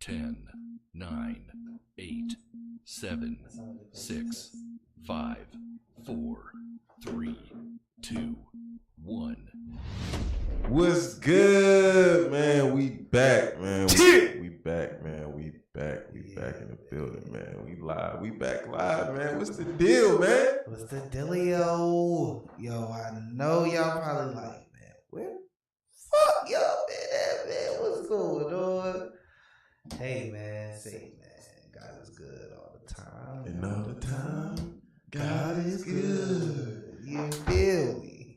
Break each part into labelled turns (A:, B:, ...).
A: 10, 9, 8, 7, 6, 5, 4, 3, 2, 1.
B: What's good, man? We back, man. We back, man. We back in the building, man. We live. We back live, man. What's the deal, man?
C: What's the dealio? Yo, I know y'all probably like, man, where the fuck y'all been at, man? What's going on? Hey, man, say, man, God is good all the time.
B: And all the time, God is good.
C: You feel me?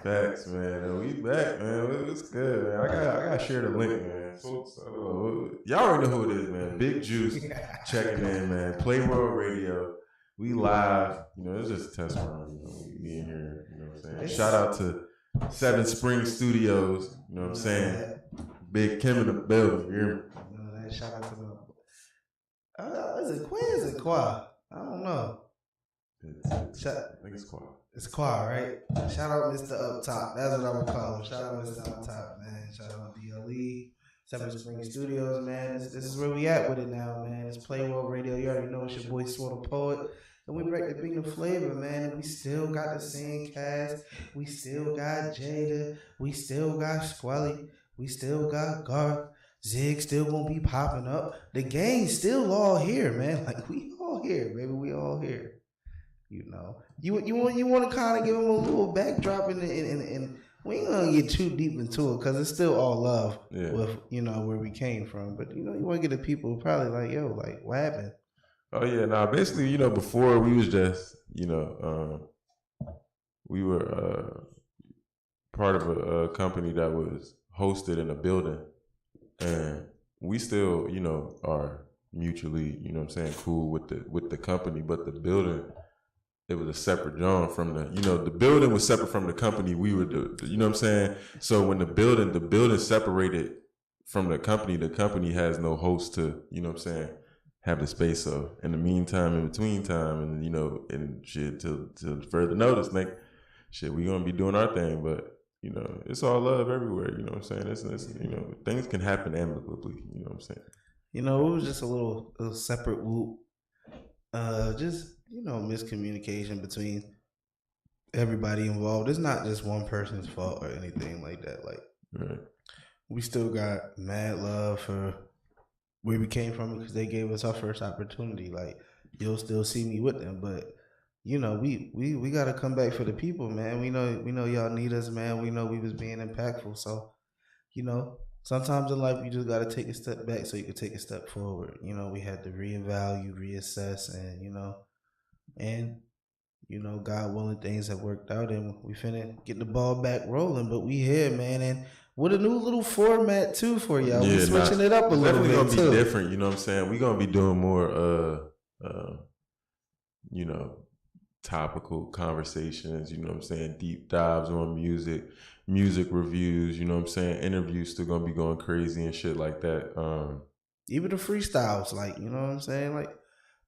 B: Facts, man. We back, man. What's good, man? I gotta share the link, man. Y'all already know who it is, man. Big Juice checking in, man. Playword Radio. We live. You know, it's just a test run. You know, we in here. You know what I'm saying? Shout out to Seven Spring Studios. You know what I'm saying? Big Kim in the building. You hear me?
C: Shout out to them. Is it Quinn? Is it Qua? I don't know.
B: I think it's Qua.
C: It's Qua, right? Shout out Mr. Up Top. That's what I'm gonna call him. Shout out Mr. Up Top, man. Shout out DLE, Seven Spring Studios, man. This is where we at with it now, man. It's Playword Radio. You already know it's your boy Sword the Poet. And we back to bring the flavor, man. And we still got the same cast. We still got Jada. We still got Squally. We still got Garth. Zig still gonna be popping up. The gang's still all here, man. Like, we all here, baby. We all here. You know, you want to kind of give them a little backdrop, and we ain't gonna get too deep into it because it's still all love with, you know, where we came from. But you know, you want to get the people probably like, yo, like, what happened?
B: Oh yeah, basically, you know, before we was just, you know, we were part of a company that was hosted in a building, and we still, you know, are mutually, you know what I'm saying, cool with the company, but the building, it was a separate joint from the building was separate from the company we were doing, you know what I'm saying? So when the building separated from the company has no host to, you know what I'm saying, have the space. So in the meantime, in between time, and, you know, and shit, till further notice, like, shit, we gonna be doing our thing, but, you know, it's all love everywhere, you know what I'm saying? It's you know, things can happen amicably, you know what I'm saying?
C: You know, it was just a little separate whoop. Just, you know, miscommunication between everybody involved. It's not just one person's fault or anything like that. Like,
B: right.
C: We still got mad love for where we came from because they gave us our first opportunity. Like, you'll still see me with them, but you know, we gotta come back for the people, man. We know y'all need us, man. We know we was being impactful, so you know, sometimes in life you just gotta take a step back so you can take a step forward. You know, we had to reevaluate, reassess, and you know, God willing, things have worked out, and we finna get the ball back rolling. But we here, man, and with a new little format too for y'all. We switching it up a little bit
B: definitely
C: too.
B: Be different, you know what I'm saying? We gonna be doing more, you know, topical conversations. You know what I'm saying? Deep dives on music reviews. You know what I'm saying? Interviews still gonna be going crazy and shit like that.
C: Even the freestyles, like, you know what I'm saying, like.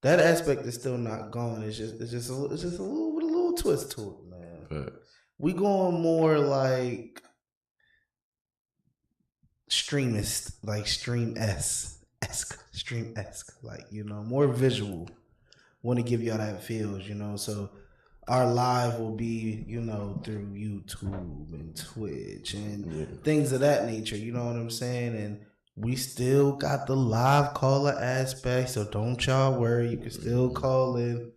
C: That aspect is still not gone. It's just a little twist to it, man.
B: But
C: We going more like streamist, like stream-esque, like, you know, more visual. Want to give y'all that feels, you know. So our live will be, you know, through YouTube and Twitch and things of that nature. You know what I'm saying? And we still got the live caller aspect, so don't y'all worry. You can still call in,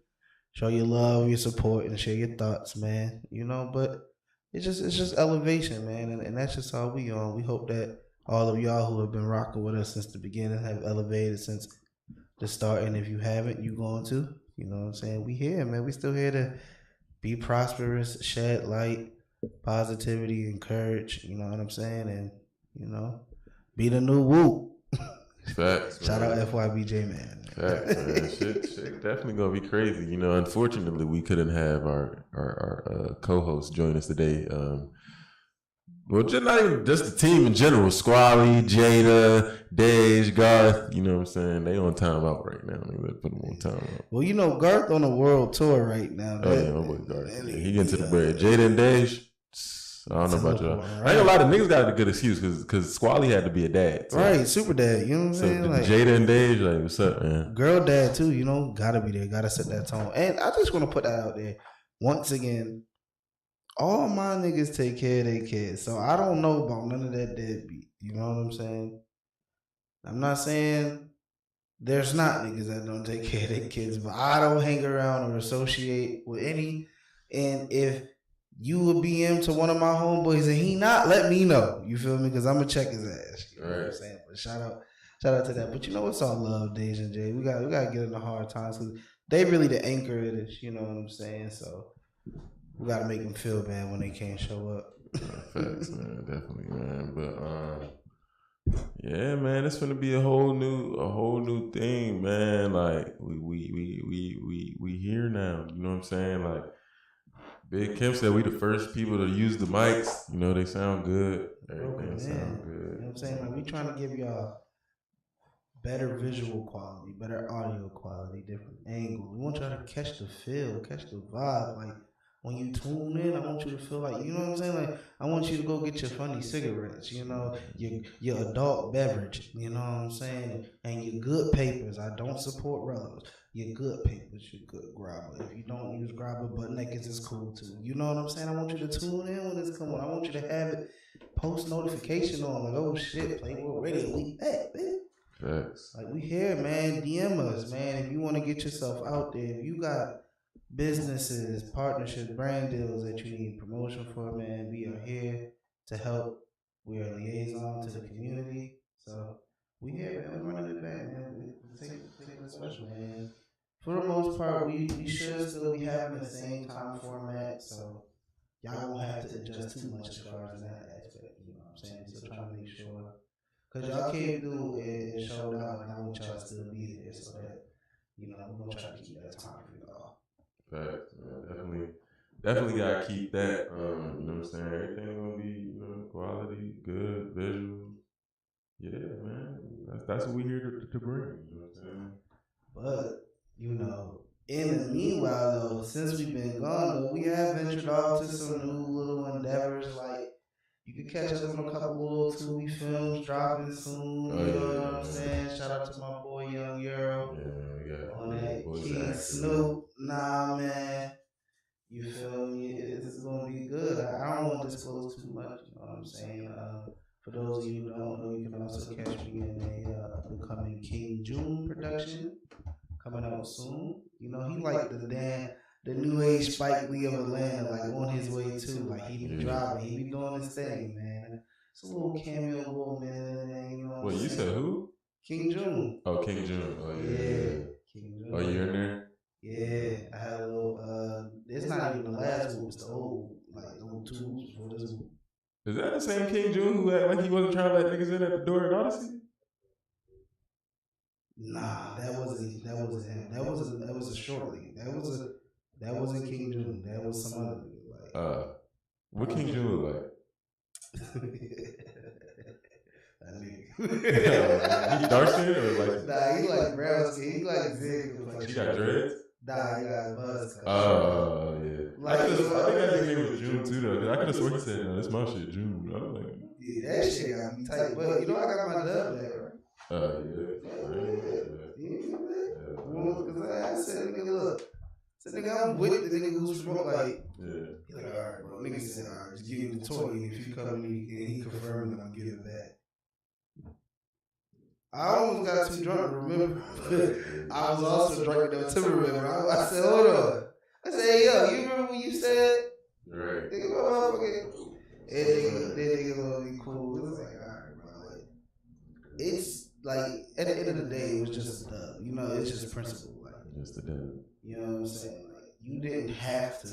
C: show your love, your support, and share your thoughts, man. You know, but it's just elevation, man, and that's just all we on. We hope that all of y'all who have been rocking with us since the beginning have elevated since the start, and if you haven't, you going to. You know what I'm saying? We here, man. We still here to be prosperous, shed light, positivity, encourage. You know what I'm saying? And you know. Be the new Whoop.
B: Facts.
C: Shout out FYBJ, man.
B: Facts, man. Shit definitely gonna be crazy. You know, unfortunately, we couldn't have our co-host join us today. Well, just not even just the team in general. Squally, Jada, Dej, Garth. You know what I'm saying? They on timeout right now. They put them on timeout.
C: Well, you know, Garth on a world tour right now.
B: Oh yeah, my boy Garth. He getting to the bread. Jada and Dej. I don't know about y'all. Right. I think a lot of niggas got a good excuse because Squally had to be a dad.
C: So. Right, super dad. You know what I'm saying? Like,
B: Jada and Dej, like, what's up, man?
C: Girl dad too. You know, gotta be there. Gotta set that tone. And I just want to put that out there once again. All my niggas take care of their kids, so I don't know about none of that deadbeat. You know what I'm saying? I'm not saying there's not niggas that don't take care of their kids, but I don't hang around or associate with any. And if you would BM to one of my homeboys and he not, let me know. You feel me? Because I'm gonna check his ass. You know what I'm saying? But shout out to that. But you know it's all love, Dej and Jay. We gotta get in the hard times because they really the anchor of this. You know what I'm saying? So. We gotta make them feel bad when they can't show up.
B: Facts, man, definitely, man. But yeah, man, it's gonna be a whole new thing, man. Like we here now. You know what I'm saying? Like Big Kim said, we the first people to use the mics. You know they sound good. Everything sound good.
C: You know what I'm saying? Like we trying to give y'all better visual quality, better audio quality, different angles. We want y'all to catch the feel, catch the vibe, like. When you tune in, I want you to feel like, you know what I'm saying? Like, I want you to go get your funny cigarettes, you know, your adult beverage, you know what I'm saying? And your good papers. I don't support relatives. Your good papers, your good grabber. If you don't use grabber, butt naked is cool too. You know what I'm saying? I want you to tune in when it's coming. I want you to have it post notification on, like, oh shit, Playword Radio, we back, man.
B: Facts.
C: Like, we here, man. DM us, man. If you want to get yourself out there, if you got businesses, partnerships, brand deals that you need promotion for, man, we are here to help. We are a liaison to the community. So we here, man. We're running it back, man. We take it special, man. For the most part, we should still be having the same time format, so y'all won't have to adjust too much as far as that aspect. You know what I'm saying? So trying to make sure, because y'all can't do it and show out, and I want y'all to still be there, so that, you know, we're going to try to keep that time for y'all.
B: Facts, man. Definitely gotta keep that. You know what I'm saying? Everything gonna be, you know, quality, good, visual. Yeah, man. That's what we here to bring. You know what I'm saying?
C: But you know, in the meanwhile, though, since we've been gone, though, we have ventured off to some new little endeavors. Like you can catch us on a couple little Tubi films dropping soon. You know what I'm saying? Shout out to my boy Young Euro.
B: Yeah,
C: on that King Snoop. Nah, man. You feel me? It's gonna be good. I don't want to disclose too much. You know what I'm saying? For those of you who don't know, you can also catch me in a upcoming King June production coming out soon. You know, he like the new age Spike Lee of Atlanta, like on his way too. Like he be driving, he be doing his thing, man. It's a little cameo role, man. You know
B: what you said? Who?
C: King June.
B: Oh, King June. Oh yeah.
C: King June.
B: Oh, you're in there?
C: Yeah, I had a little. It's not even the last one. It's the old, like the old 2 moves before this one.
B: Is that the same King June who acted like he wasn't trying to let niggas in at the door in Odyssey?
C: Nah, that wasn't him. That was a short lead. That wasn't King June. That was some other nigga. Like,
B: what King June look like?
C: That nigga.
B: He dark skin or like?
C: Nah, he like brown skin. He like Zig.
B: He got dreads?
C: Nah, he got buzz cut.
B: Oh, yeah. I think that nigga was June too, though. I could have sworn he said, no, that's my shit, June. I was like,
C: yeah, that shit got me tight. But you know, I got my dub back, right? Because I said, nigga, look. I said, nigga, I'm with the nigga who smoke like.
B: Yeah.
C: He like, all right, bro. Nigga said, all right, just give you the toy. And if you come in and he confirmed that I'm giving it back. I almost got too drunk to remember. I was also drinking that Timberland. I said, hold on. I said, hey, yo, you remember when you said?
B: Right.
C: Nigga, motherfucker. That nigga gonna be cool. It was like, all right, bro. Like, it's like, at the end of the day, it was just a dub. You know, it's just a principle. Like,
B: just a dub.
C: You know what I'm saying? Like, you didn't have to.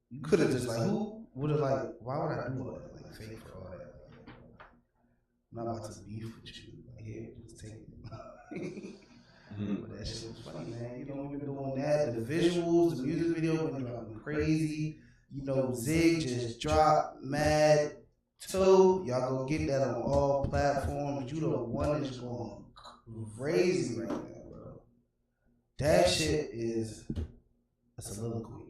C: You could have just, like, who would have, like, why would I do all that? Like, fake for all that. I'm not about to beef with you. Like, here, just take it. But that shit was funny, man. You know, we've been doing that. The visuals, the music video been dropping crazy. You know, Zig just dropped Mad 2. Y'all go get that on all platforms. You the one that's going crazy right now, bro. That shit is a soliloquy.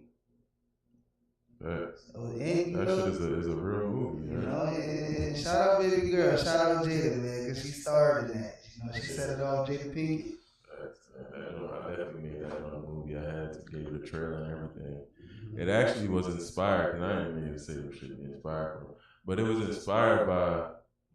C: Oh, and
B: that shit is a real movie.
C: You know, and shout out baby girl, shout out Jada, man, because she starred in that. You know, she set it off, Jada Pinkett.
B: I definitely made that on a movie. I had to give you the trailer and everything. It actually was inspired, and I didn't mean to say it should be inspired from, but it was inspired by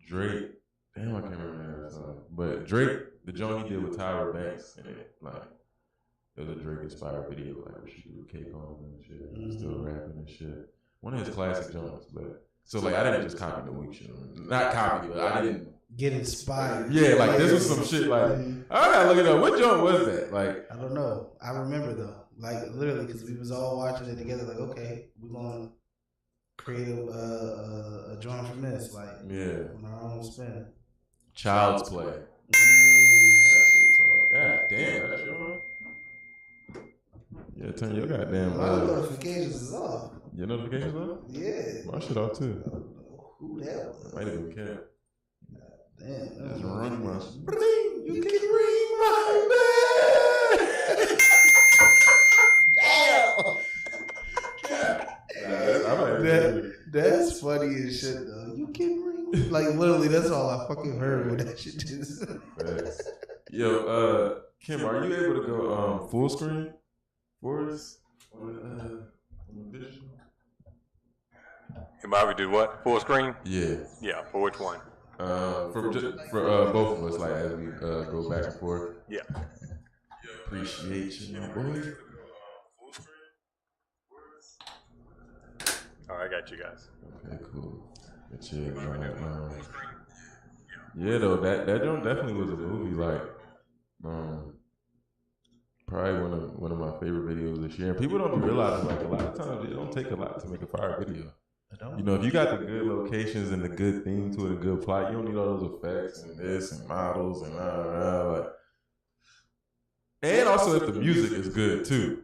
B: Drake. Damn, I can't remember that song. But Drake, the joint he did with Tyra Banks, and it was a Drake inspired video, like where she do cake on and shit, still rapping and shit. One of his classic joints, but so like I didn't just copy the weak shit, not copy, but I didn't
C: get inspired.
B: Yeah, like this was some shit. Like I gotta look it up. What joint was that? Like
C: I don't know. I remember though, like literally, because we was all watching it together. Like, okay, we're gonna create a joint from this, like on our own spin.
B: Child's Play. That's what it's called. God damn, that's your one. Yeah, turn your goddamn.
C: My notifications is off.
B: Your notifications off?
C: Yeah.
B: My shit off too.
C: Who that was?
B: Might even care.
C: Damn.
B: Just run my.
C: You can read my bed. Damn. That's funny as shit though. You can read. Like literally, that's all I fucking heard when that shit just.
B: Yo, Kim, are you able to go full screen for us? On the digital?
D: Am I able to do what? Full screen?
B: Yeah.
D: Yeah. For which one?
B: For both of us, like as we go back and forth.
D: Yeah.
B: Appreciate you, my boy.
D: All right, I got you guys.
B: Okay, cool. But yeah, though that joint definitely was a movie. Like, probably one of my favorite videos this year. And people don't realize like a lot of times it don't take a lot to make a fire video. You know, if you got the good locations and the good theme to it, a good plot, you don't need all those effects and this and models and like. And also if the music is good too.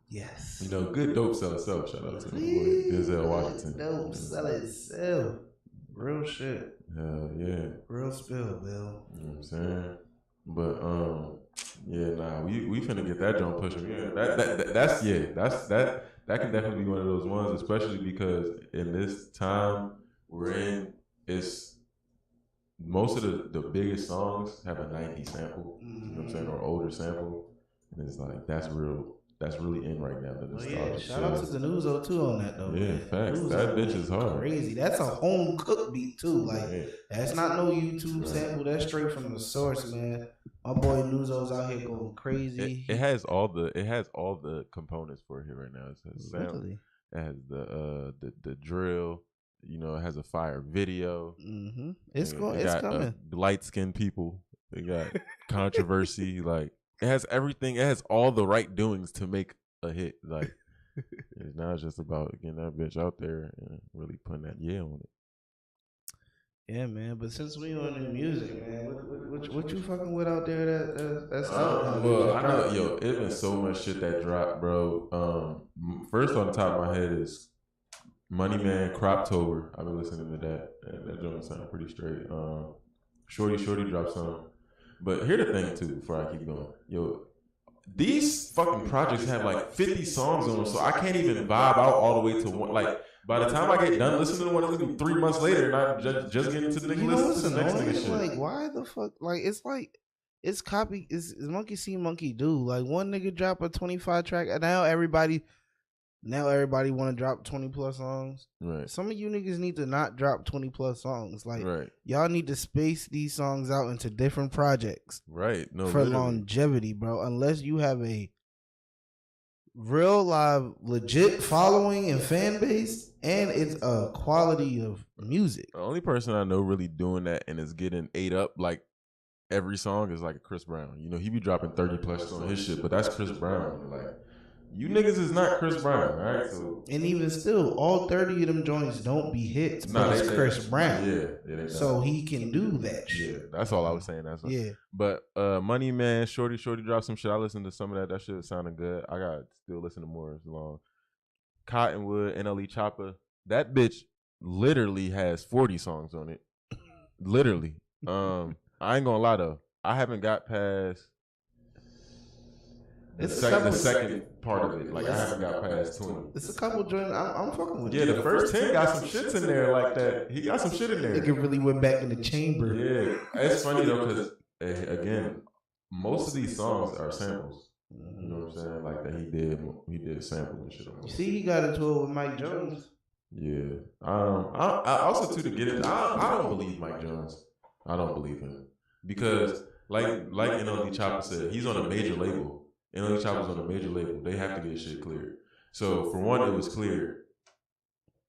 C: Yes.
B: You know, good dope sell itself. Shout out to my boy Denzel Washington.
C: Dope sell itself. Real shit.
B: Hell yeah.
C: Real spill, Bill.
B: You know what I'm saying? But we finna get that joint pushing. Yeah, that can definitely be one of those ones, especially because in this time we're in, it's most of the biggest songs have a 90s sample. You know what I'm saying, or older sample, and it's like that's really in right now.
C: Shout out to the Nuzo too on that though.
B: Yeah, facts. That bitch is hard.
C: Crazy. That's a home cooked beat too. Like that's not no YouTube sample. That's straight from the source, man. My boy Nuzo's out here going crazy.
B: It has all the components for it here right now. It has sound. It has the drill. You know, it has a fire video.
C: Mm-hmm. It's coming.
B: Light skinned people. They got controversy. Like it has everything. It has all the right doings to make a hit. Like now it's just about getting that bitch out there and really putting that on it.
C: Yeah, man. But since we on the music, man, what you fucking with out there that's out?
B: Well, I know, it's been so much shit that dropped, bro. First on the top of my head is Money Man, Croptober. I've been listening to that. That joint sound pretty straight. Shorty dropped some. But here's the thing too, before I keep going. Yo, these fucking projects have like 50 songs on them, so I can't even vibe out all the way to one. Like by the time I get done listening to one, it's gonna be 3 months later, and I'm just getting to the next nigga shit.
C: Like why the fuck? Like it's copy. It's monkey see, monkey do. Like one nigga drop a 25 track, and now everybody want to drop 20 plus songs.
B: Right.
C: Some of you niggas need to not drop 20 plus songs. Like y'all need to space these songs out into different projects.
B: Right. No.
C: For longevity, bro. Unless you have a real live legit following and fan base, and it's a quality of music.
B: The only person I know really doing that and is getting ate up like every song is like Chris Brown. You know, he be dropping 30 plus on his shit, but that's Chris Brown. Like, you niggas is not Chris Brown, right? So,
C: and even still, all 30 of them joints don't be hits, but it's Chris Brown.
B: Yeah,
C: so he can do that shit.
B: Yeah, that's all I was saying. But Money Man, Shorty dropped some shit. I listened to some of that. That shit sounded good. I got to still listen to more as long. Cottonwood, NLE Chopper. That bitch literally has 40 songs on it. Literally. I ain't gonna lie though. I haven't got past The second part of it, like I haven't got past 20.
C: It's a couple joints. I'm fucking with.
B: Yeah, the first 10 got some shits in there like that. He got some shit in there.
C: Nigga really went back in the chamber.
B: Yeah, it's funny though because again, most of these songs are samples. You know what I'm saying? Like that he did sample and shit.
C: You see, he got into it with Mike Jones.
B: Yeah. I also too to get it. I don't believe Mike Jones. I don't believe him because like NLD Chopper said, he's on a major label. NLD Chopper's on a major label. They have to get shit cleared. So for one, it was cleared.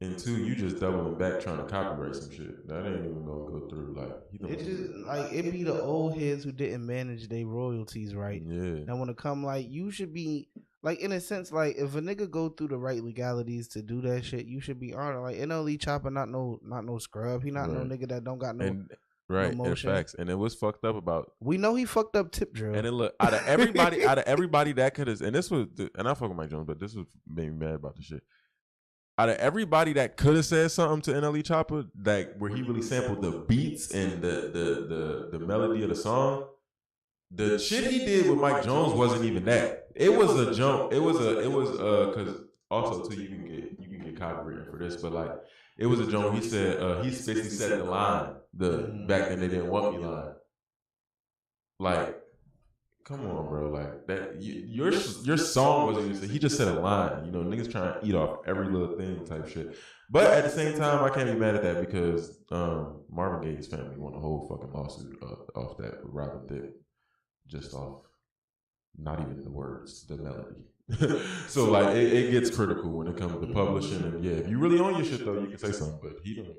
B: And two, you just doubling back trying to copyright some shit. That ain't even gonna go through. Like
C: it just like it be the old heads who didn't manage their royalties right.
B: Yeah.
C: And when it come like you should be like in a sense like if a nigga go through the right legalities to do that shit, you should be honored. Like NLE Chopper not no scrub. He not no nigga that don't got no
B: right.
C: no
B: And facts. And it was fucked up about.
C: We know he fucked up Tip Drill.
B: And it look out of everybody that could have. And this was and I fuck with Mike Jones, but this was made me mad about the shit. Out of everybody that could have said something to NLE Chopper, like where he really sampled the beats and the melody of the song, the shit he did with Mike Jones wasn't even that. It was a jump. It was because also too you can get copyrighted for this, but like it was a jump. He said he basically said the line, the back then they didn't want me line. Like, come on, bro. Like that, your song wasn't even. He just said a line. You know, niggas trying to eat off every little thing, type shit. But at the same time, I can't be mad at that because Marvin Gaye's family won a whole fucking lawsuit off that with Robin Thicke, just off not even the words, the melody. So like it gets critical when it comes to publishing. And yeah, if you really own your shit though, you can say something. But he don't.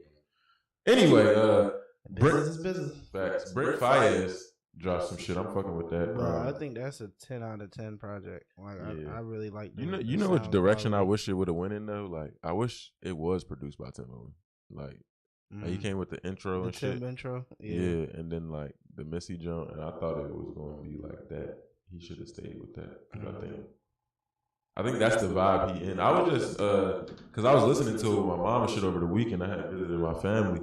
B: Anyway,
C: business is business.
B: Facts. Brent Faiyaz dropped some shit. I'm fucking with that,
C: bro. I think that's a 10 out of 10 project. Like I really like.
B: You know which direction I wish it would have went in though. Like I wish it was produced by Tim Owen. Like he came with the intro and shit.
C: Intro,
B: yeah, and then like the Missy jump, and I thought it was going to be like that. He should have stayed with that because I think that's the vibe he in. I was just because I was listening to it with my mom and shit over the weekend. I had visited my family,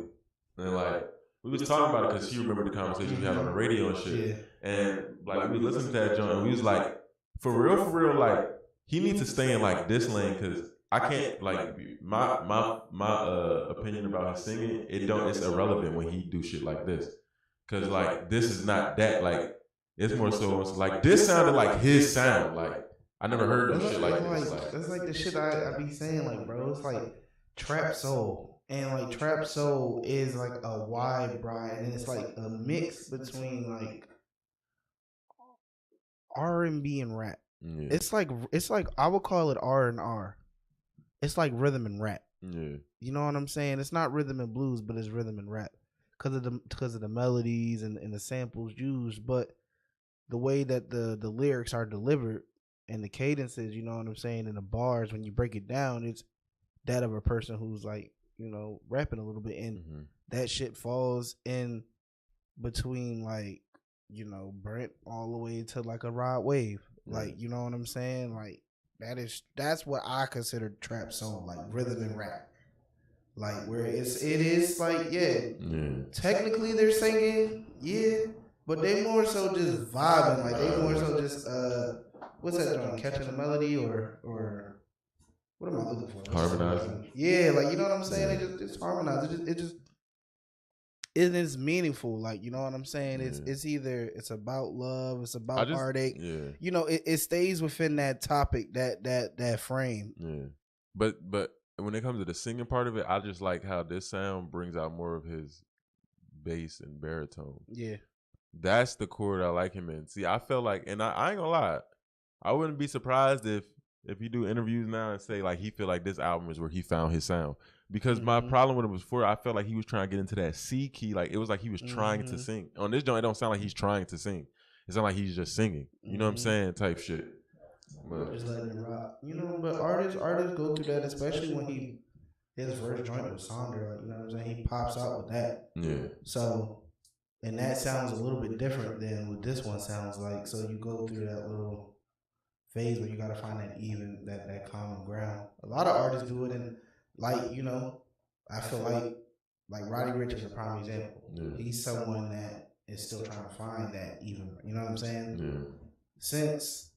B: and like. We was talking about it because she remembered the conversation we had on the radio and shit. Yeah. And like we listened to that joint and we was like, for real, like he needs to stay in like this lane because I can't like my opinion about his singing, it's irrelevant when he do shit like this. Cause like this is not that, like it's more so like this sounded like his sound. Like I never heard no shit like this. Like,
C: that's like the shit I be saying, like bro, it's like trap soul. And like trap soul is like a wide variety, and it's like a mix between like R&B and rap. Yeah. It's like I would call it R&R. It's like rhythm and rap.
B: Yeah.
C: You know what I'm saying? It's not rhythm and blues, but it's rhythm and rap because of the melodies and the samples used, but the way that the lyrics are delivered and the cadences, you know what I'm saying, and the bars when you break it down, it's that of a person who's like, you know, rapping a little bit, and that shit falls in between, like, you know, Brent all the way to like a Rod Wave, like, you know what I'm saying? Like that's what I consider trap song, like rhythm and rap, like where it is like technically they're singing, but they more so just vibing, like they more so just what's that joint, catching a melody or. What am I looking for?
B: Harmonizing.
C: Yeah, like you know what I'm saying? They just harmonize. It is meaningful. Like you know what I'm saying? It's either it's about love, it's about heartache. Yeah. You know, it stays within that topic, that frame.
B: Yeah. But when it comes to the singing part of it, I just like how this sound brings out more of his bass and baritone.
C: Yeah.
B: That's the chord I like him in. See, I felt like, and I ain't gonna lie, I wouldn't be surprised if you do interviews now and say like he feel like this album is where he found his sound, because my problem with him was before I felt like he was trying to get into that C key, like it was like he was trying to sing. On this joint, it don't sound like he's trying to sing. It sounds like he's just singing. You know what I'm saying? Type shit.
C: But just letting it rock. You know, but artists go through that, especially when his first joint was Sonder. Like, you know what I'm saying? He pops out with that.
B: Yeah.
C: So, and that sounds a little bit different than what this one sounds like. So you go through that little phase where you gotta find that common ground. A lot of artists do it, and like, you know, I feel like Roddy Ricch is a prime example. Yeah. He's someone that is still trying to find that even, you know what I'm saying?
B: Yeah.
C: Since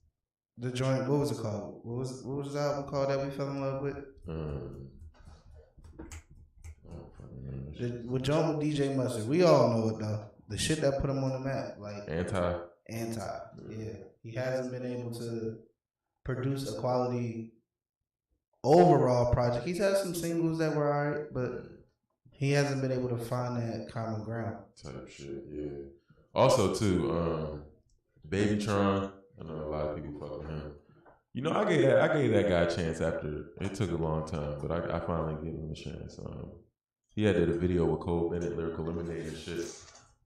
C: The joint, what was it called? What was the album called that we fell in love with? With John with DJ Mustard. We all know it though. The shit that put him on the map, like
B: Anti.
C: Yeah, he hasn't been able to produce a quality overall project. He's had some singles that were alright, but he hasn't been able to find that common ground.
B: Type shit, yeah. Also too, Babytron. I know a lot of people fuck with him. You know, I gave that guy a chance after it took a long time, but I finally gave him a chance. He had did a video with Cole Bennett, Lyrical Lemonade and shit.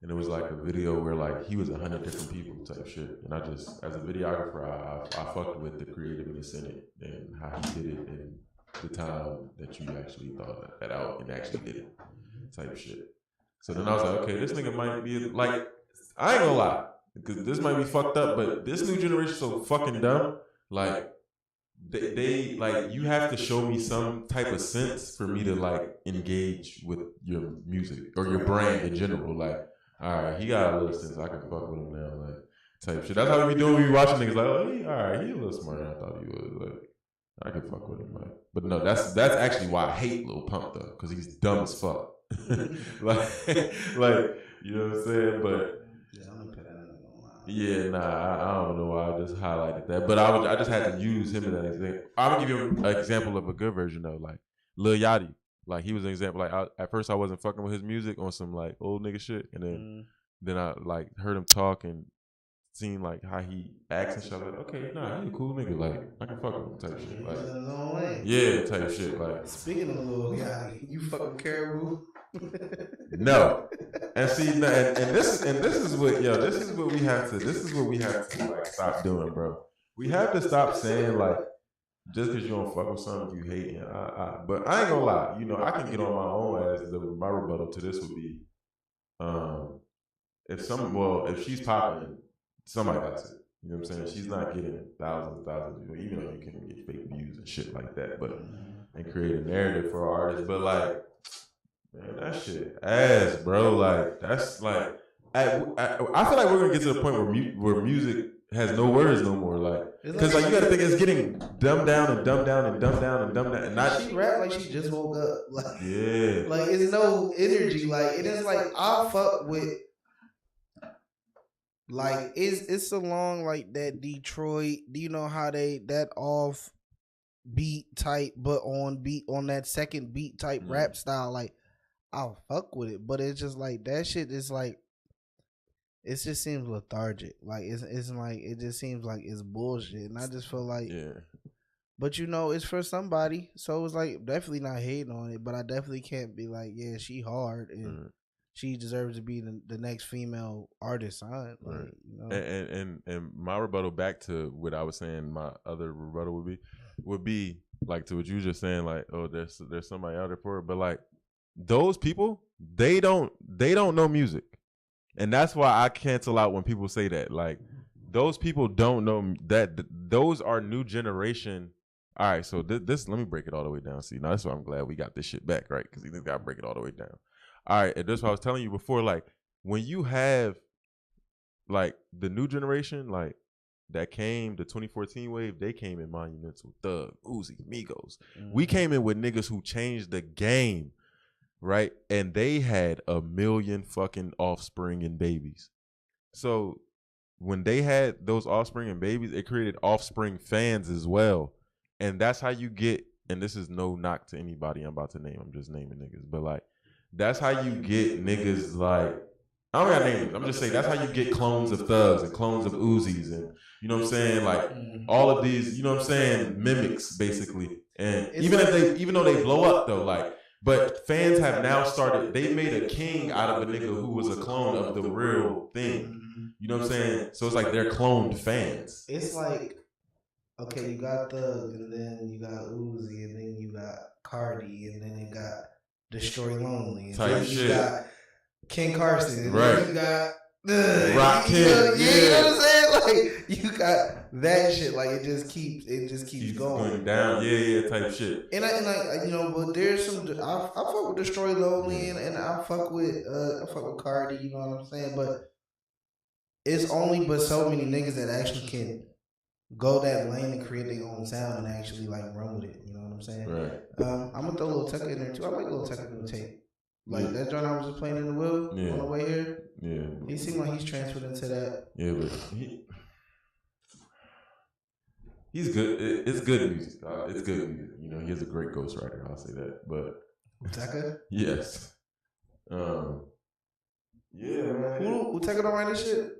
B: And it was like a video where like he was 100 different people type shit. And I just, as a videographer, I fucked with the creativeness in it and how he did it and the time that you actually thought that out and actually did it type shit. So then I was like, okay, this nigga might be like, I ain't gonna lie, because this might be fucked up, but this new generation so fucking dumb. Like they like you have to show me some type of sense for me to like engage with your music or your brand in general. Like, all right, he got a little sense. I can fuck with him now, like type shit. That's how we be doing when we watching niggas. Like, oh, he, all right, he a little smarter than I thought he was. Like, I can fuck with him, like. But no, that's actually why I hate Lil Pump though, because he's dumb as fuck. like, you know what I'm saying? But yeah, nah, I don't know why I just highlighted that, but I just had to use him as an example. I'm gonna give you an example of a good version though, like Lil Yachty. Like he was an example. Like at first I wasn't fucking with his music on some like old nigga shit, and then I like heard him talk and seen like how he acts and shit. I'm like, okay, nah, he a cool nigga. Like I can fuck with him type shit. Like yeah, type shit. Like
C: speaking of Lil Yachty, you fucking Caribou.
B: No, and see, and this is what we have to like stop doing, bro. We have to stop saying like just because you don't fuck with something you hate it. But I ain't gonna lie, you know, I can get on my own as my rebuttal to this would be, if she's popping, somebody got to. You know what I'm saying? She's not getting thousands, even though you can get fake views and shit like that, but and create a narrative for artists, but like. Man, that shit ass, bro. Like that's like I feel like we're gonna get to the point where music has no words no more. Like because like you gotta think it's getting dumbed down and dumbed down and dumbed down and dumbed down. And not
C: she rap like she just woke up. Like
B: yeah,
C: like it's no energy. Like it is like I fuck with. Like it's along like that Detroit. Do you know how they that off beat type, but on that second beat type rap style like. I'll fuck with it, but it's just like that shit is like it just seems lethargic. Like it's like it just seems like it's bullshit, and I just feel like But you know, it's for somebody, so it's like definitely not hating on it, but I definitely can't be like, yeah, she hard and she deserves to be the next female artist signed. Like, you know?
B: And my rebuttal back to what I was saying, my other rebuttal would be like to what you were just saying, like, oh, there's somebody out there for it, but like. Those people, they don't know music. And that's why I cancel out when people say that. Like, those people don't know that those are new generation. All right, so this let me break it all the way down. See, now that's why I'm glad we got this shit back, right? Because you just got to break it all the way down. All right, and that's what I was telling you before. Like, when you have, like, the new generation, like, that came, the 2014 wave, they came in monumental. Thug, Uzi, Migos. We came in with niggas who changed the game. Right, and they had 1 million fucking offspring and babies. So when they had those offspring and babies, it created offspring fans as well, and that's how you get. And this is no knock to anybody I'm about to name. I'm just naming niggas, but like that's how you get niggas. Like I don't gotta name it. I'm just saying that's how you get clones of thugs and clones of Uzis, and you know what I'm saying. Like all of these, you know what I'm saying, mimics basically. And even though they blow up though, like. But fans have now started, they made a king out of a nigga who was a clone of the real thing. You know what I'm saying? So it's like they're cloned fans.
C: It's like, okay, you got Thug, and then you got Uzi, and then you got Cardi, and then you got Destroy Lonely, and then you got King Carson, and then you got
B: Rock Kid.
C: You know what I'm saying? Like you got that shit. Like it just keeps going
B: down. Yeah, type shit.
C: And I you know, but there's some. I fuck with Destroy Lonely, and I fuck with Cardi. You know what I'm saying? But it's only but so many niggas that actually can go that lane and create their own sound and actually like run with it. You know what I'm saying?
B: Right.
C: I'm gonna throw a little Tucker in there too. I like a little Tucker in the tape. Like that joint I was just playing in the wheel on the way here.
B: Yeah.
C: He seemed like he's transferred into that.
B: Yeah, but he's good. It's good music. It's good music. You know, he is a great ghostwriter. I'll say that. But
C: Tucker?
B: yes. Yeah, man.
C: Who Tucker don't write this shit?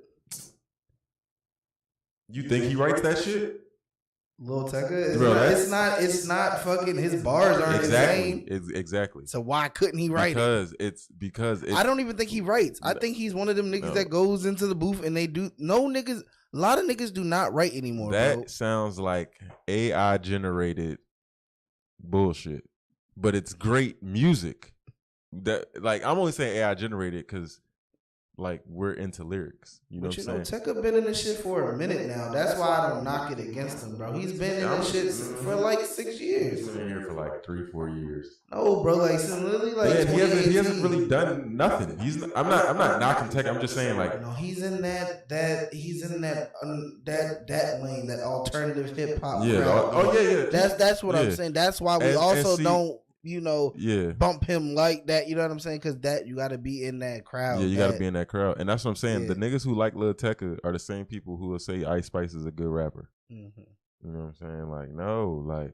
B: You think he writes that shit?
C: Lil Tucker?
B: Bro,
C: it's not fucking, his bars aren't
B: exactly.
C: insane.
B: Exactly.
C: So why couldn't he write it?
B: Because
C: I don't even think he writes. I think he's one of them niggas that goes into the booth and they do. No niggas, a lot of niggas do not write anymore,
B: that
C: bro.
B: sounds like AI generated bullshit, but it's great music. That, like, I'm only saying AI generated because, like, we're into lyrics. You know what I'm saying?
C: Tucker been in this shit for a minute now. That's why I don't knock it against him, bro. He's been in this shit for like 6 years.
B: He's been here for like 3-4 years.
C: No, bro, like since literally like
B: he hasn't really done nothing. I'm not knocking Tech. I'm just saying, like,
C: no, he's in that lane, that alternative hip hop.
B: Yeah.
C: That's what I'm saying. That's why we don't bump him like that. You know what I'm saying? Because that you got to be in that crowd.
B: Yeah, you got to be in that crowd, and that's what I'm saying.
C: Yeah.
B: The niggas who like Lil Tecca are the same people who will say Ice Spice is a good rapper.
C: Mm-hmm.
B: You know what I'm saying? Like, no, like,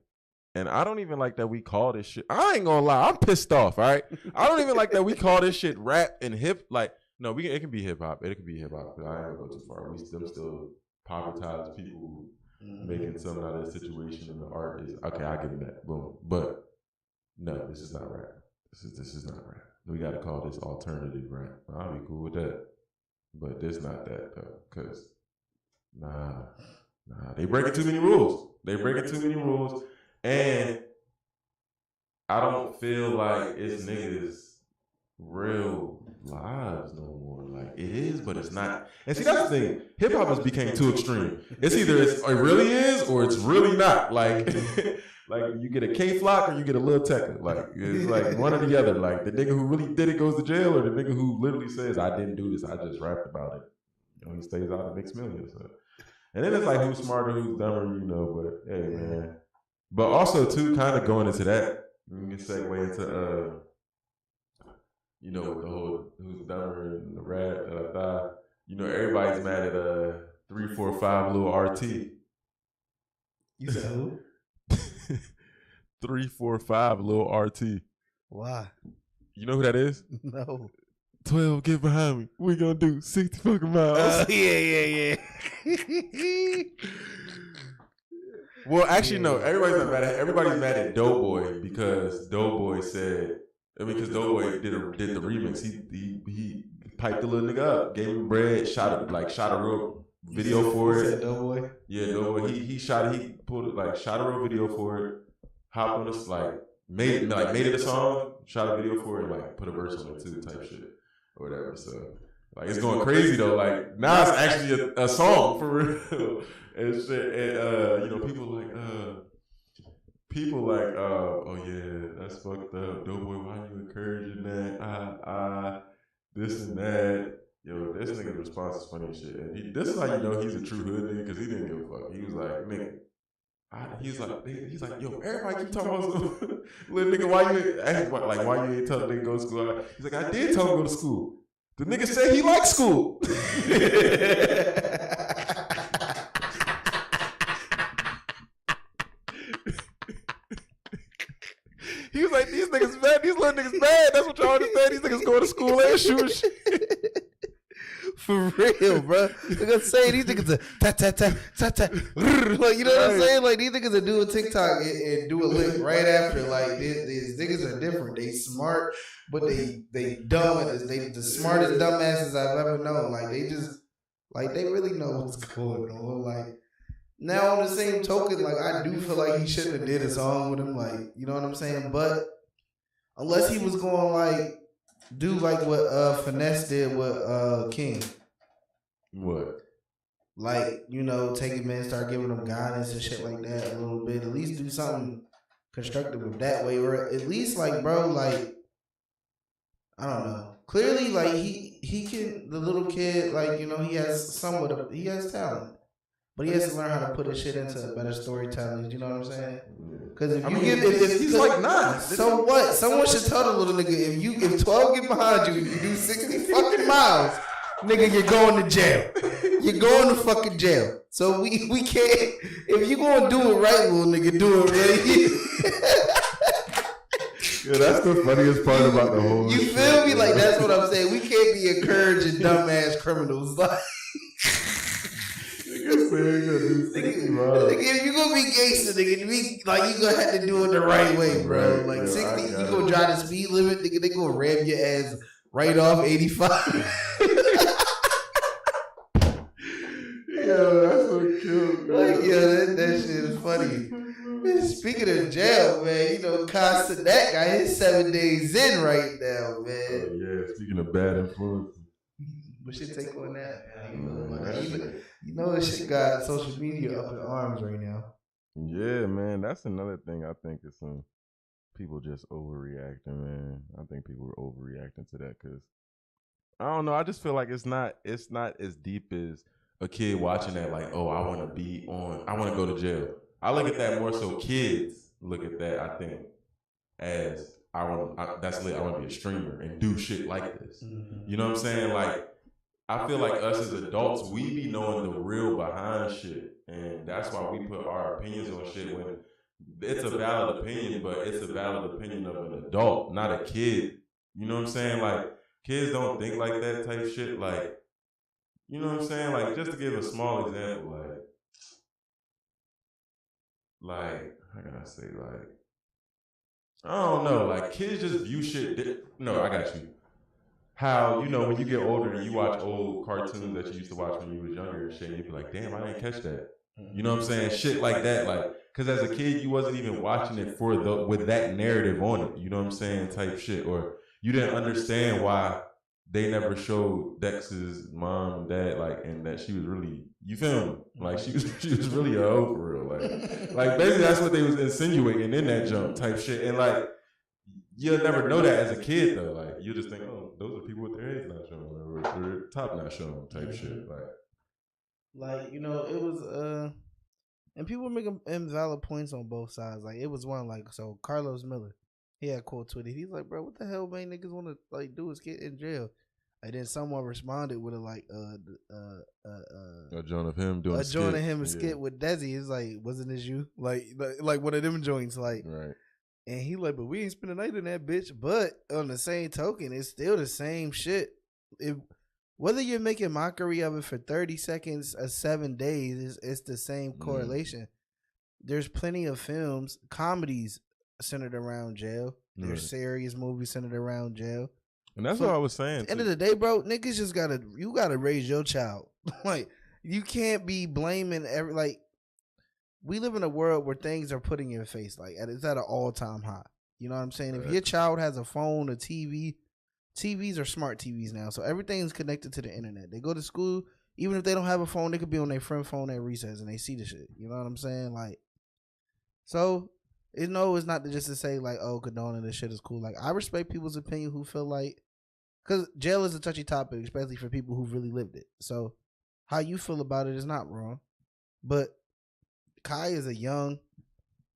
B: and I don't even like that we call this shit. I ain't gonna lie, I'm pissed off. All right, I don't even like that we call this shit rap and hip. Like, no, it can be hip hop. It can be hip hop. I ain't gonna go too far. We still povertize people making something out of the situation, and the art is okay. I give you that. Boom, but. No, this is not rap. This is not rap. We got to call this alternative rap. I'll be cool with that. But this not that though, cause they breaking too many rules. And I don't feel like it's niggas' real lives no more. Like, it is, but it's not. And see, that's the thing. Hip hop has became too extreme. It's either it really is or it's really not. Like. Like, you get a K-Flock or you get a Lil Tecca. Like, it's like one or the other. Like, the nigga who really did it goes to jail, or the nigga who literally says, I didn't do this, I just rapped about it. You know, he stays out and makes millions. So. And then it's like, who's smarter, who's dumber, you know, but hey, man. But also, too, kind of going into that, we can segue into, you know, with the whole who's dumber and the rap, you know, everybody's mad at 345 Lil RT.
C: You said who?
B: 345 Lil RT.
C: Why?
B: You know who that is?
C: No.
B: 12, get behind me. We gonna do 60 fucking miles.
C: Yeah.
B: Well, actually, no. Everybody's mad at Doughboy because Doughboy said. Because Doughboy did the remix. He piped the little nigga up, gave him bread, shot a real video for it.
C: Doughboy?
B: Yeah, Doughboy. He shot a real video for it. Hopped on this, made it a song, shot a video for it, and like put a verse on it too, type shit or whatever. So like, it's going crazy though. Like, now it's actually a song for real and shit. And you know, people like oh yeah, that's fucked up, Doughboy. Why you encouraging that? This and that. Yo, this nigga's response is funny as shit. And this is how you know he's a true hood nigga, because he didn't give a fuck. He was like, nigga. He's like, yo, everybody keep talking about school. Little nigga, why you ain't tell the nigga go to school? He's like, I did tell him to go to school. The nigga said he likes school. He was like, these niggas bad, these little niggas bad. That's what y'all understand. These niggas going to school and shooting shit.
C: For real, bro. They're gonna say these niggas are ta. Like, you know what I'm saying? Like, these niggas are doing TikTok and do a lick right after. Like, these niggas are different. They smart, but they dumb. They the smartest dumbasses I've ever known. Like, they just, like, they really know what's going on. Like, now on the same token, like, I do feel like he shouldn't have did a song with him. Like, you know what I'm saying? But unless he was going like do like what Finesse did with King.
B: What?
C: Like, you know, take him in, start giving him guidance and shit like that a little bit. At least do something constructive with that way. Or at least, like, bro, like, I don't know. Clearly, like, he can, the little kid, like, you know, he has talent. But he has to learn how to put his shit into better storytelling. You know what I'm saying? Because if
B: he's like 9.
C: So what? Someone should tell the little nigga if 12 get behind you, you do 60 fucking miles, nigga, you're going to jail. You're going to fucking jail. So we can't. If you gonna do it right, little nigga, do it right.
B: Yeah, that's the funniest part about the whole.
C: You feel me? Like that's what I'm saying. We can't be encouraging dumbass criminals. Like, if you gonna be gangster, nigga, you gonna have to do it the right way, bro. Like 60, you gonna drive the speed limit, nigga, they gonna ram your ass right off 85.
B: Yo, that's so cute.
C: Like, yo, that shit is funny. Speaking of jail, man, you know, Castanet got his 7 days in right now, man.
B: Oh, yeah, speaking of bad influence.
C: What should take on that, man? You know, this shit got social media up in arms right now.
B: Yeah, man, that's another thing I think is some people just overreacting, man. I think people are overreacting to that because I don't know. I just feel like it's not as deep as a kid watching that, like, oh, I want to go to jail. I look at that more so kids look at that, I think, as that's lit. I want to be a streamer and do shit like this. You know what I'm saying? Like, I feel like us as adults, we be knowing the real behind shit. And that's why we put our opinions on shit when it's a valid opinion, but it's a valid opinion of an adult, not a kid. You know what I'm saying? Like, kids don't think like that type shit. Like, you know what I'm saying? Like, just to give a small example, how can I say, like, I don't know, like, kids just view shit. No, I got you. How, you know, when you get older and you watch old cartoons that you used to watch when you was younger and shit, and you be like, damn, I didn't catch that. You know what I'm saying? Shit like that, like, because as a kid, you wasn't even watching it with that narrative on it. You know what I'm saying? Type shit. Or you didn't understand why they never showed Dex's mom and dad, like, and that she was really, you feel me? Like, she was really a hoe for real. Like basically that's what they was insinuating in that jump type shit. And like, you'll never know that as a kid though. Like, you just think, oh, those are people with their heads not showing or their top not showing type shit.
C: Like, you know, it was and people were making invalid points on both sides. Like, it was one, like, so Carlos Miller, he had quote tweeted. He's like, bro, what the hell, man, niggas want to like do is get in jail. And then someone responded with a
B: joint of him doing
C: a skit with Desi. It's like, wasn't this you? Like one of them joints, like,
B: right.
C: And he like, but we ain't spend the night in that bitch. But on the same token, it's still the same shit. Whether you're making mockery of it for 30 seconds or 7 days, it's the same correlation. There's plenty of films, comedies centered around jail. There's serious movies centered around jail.
B: And that's what I was saying.
C: At the end of the day, bro, niggas just gotta raise your child. Like, you can't be blaming we live in a world where things are put in your face. Like, it's at an all-time high. You know what I'm saying? Right. If your child has a phone, a TV, TVs are smart TVs now, so everything's connected to the internet. They go to school, even if they don't have a phone, they could be on their friend phone at recess and they see the shit. You know what I'm saying? Like, so it's not just to say like, oh, condoning this shit is cool. Like, I respect people's opinion who feel like, because jail is a touchy topic, especially for people who've really lived it. So how you feel about it is not wrong. But Kai is a young,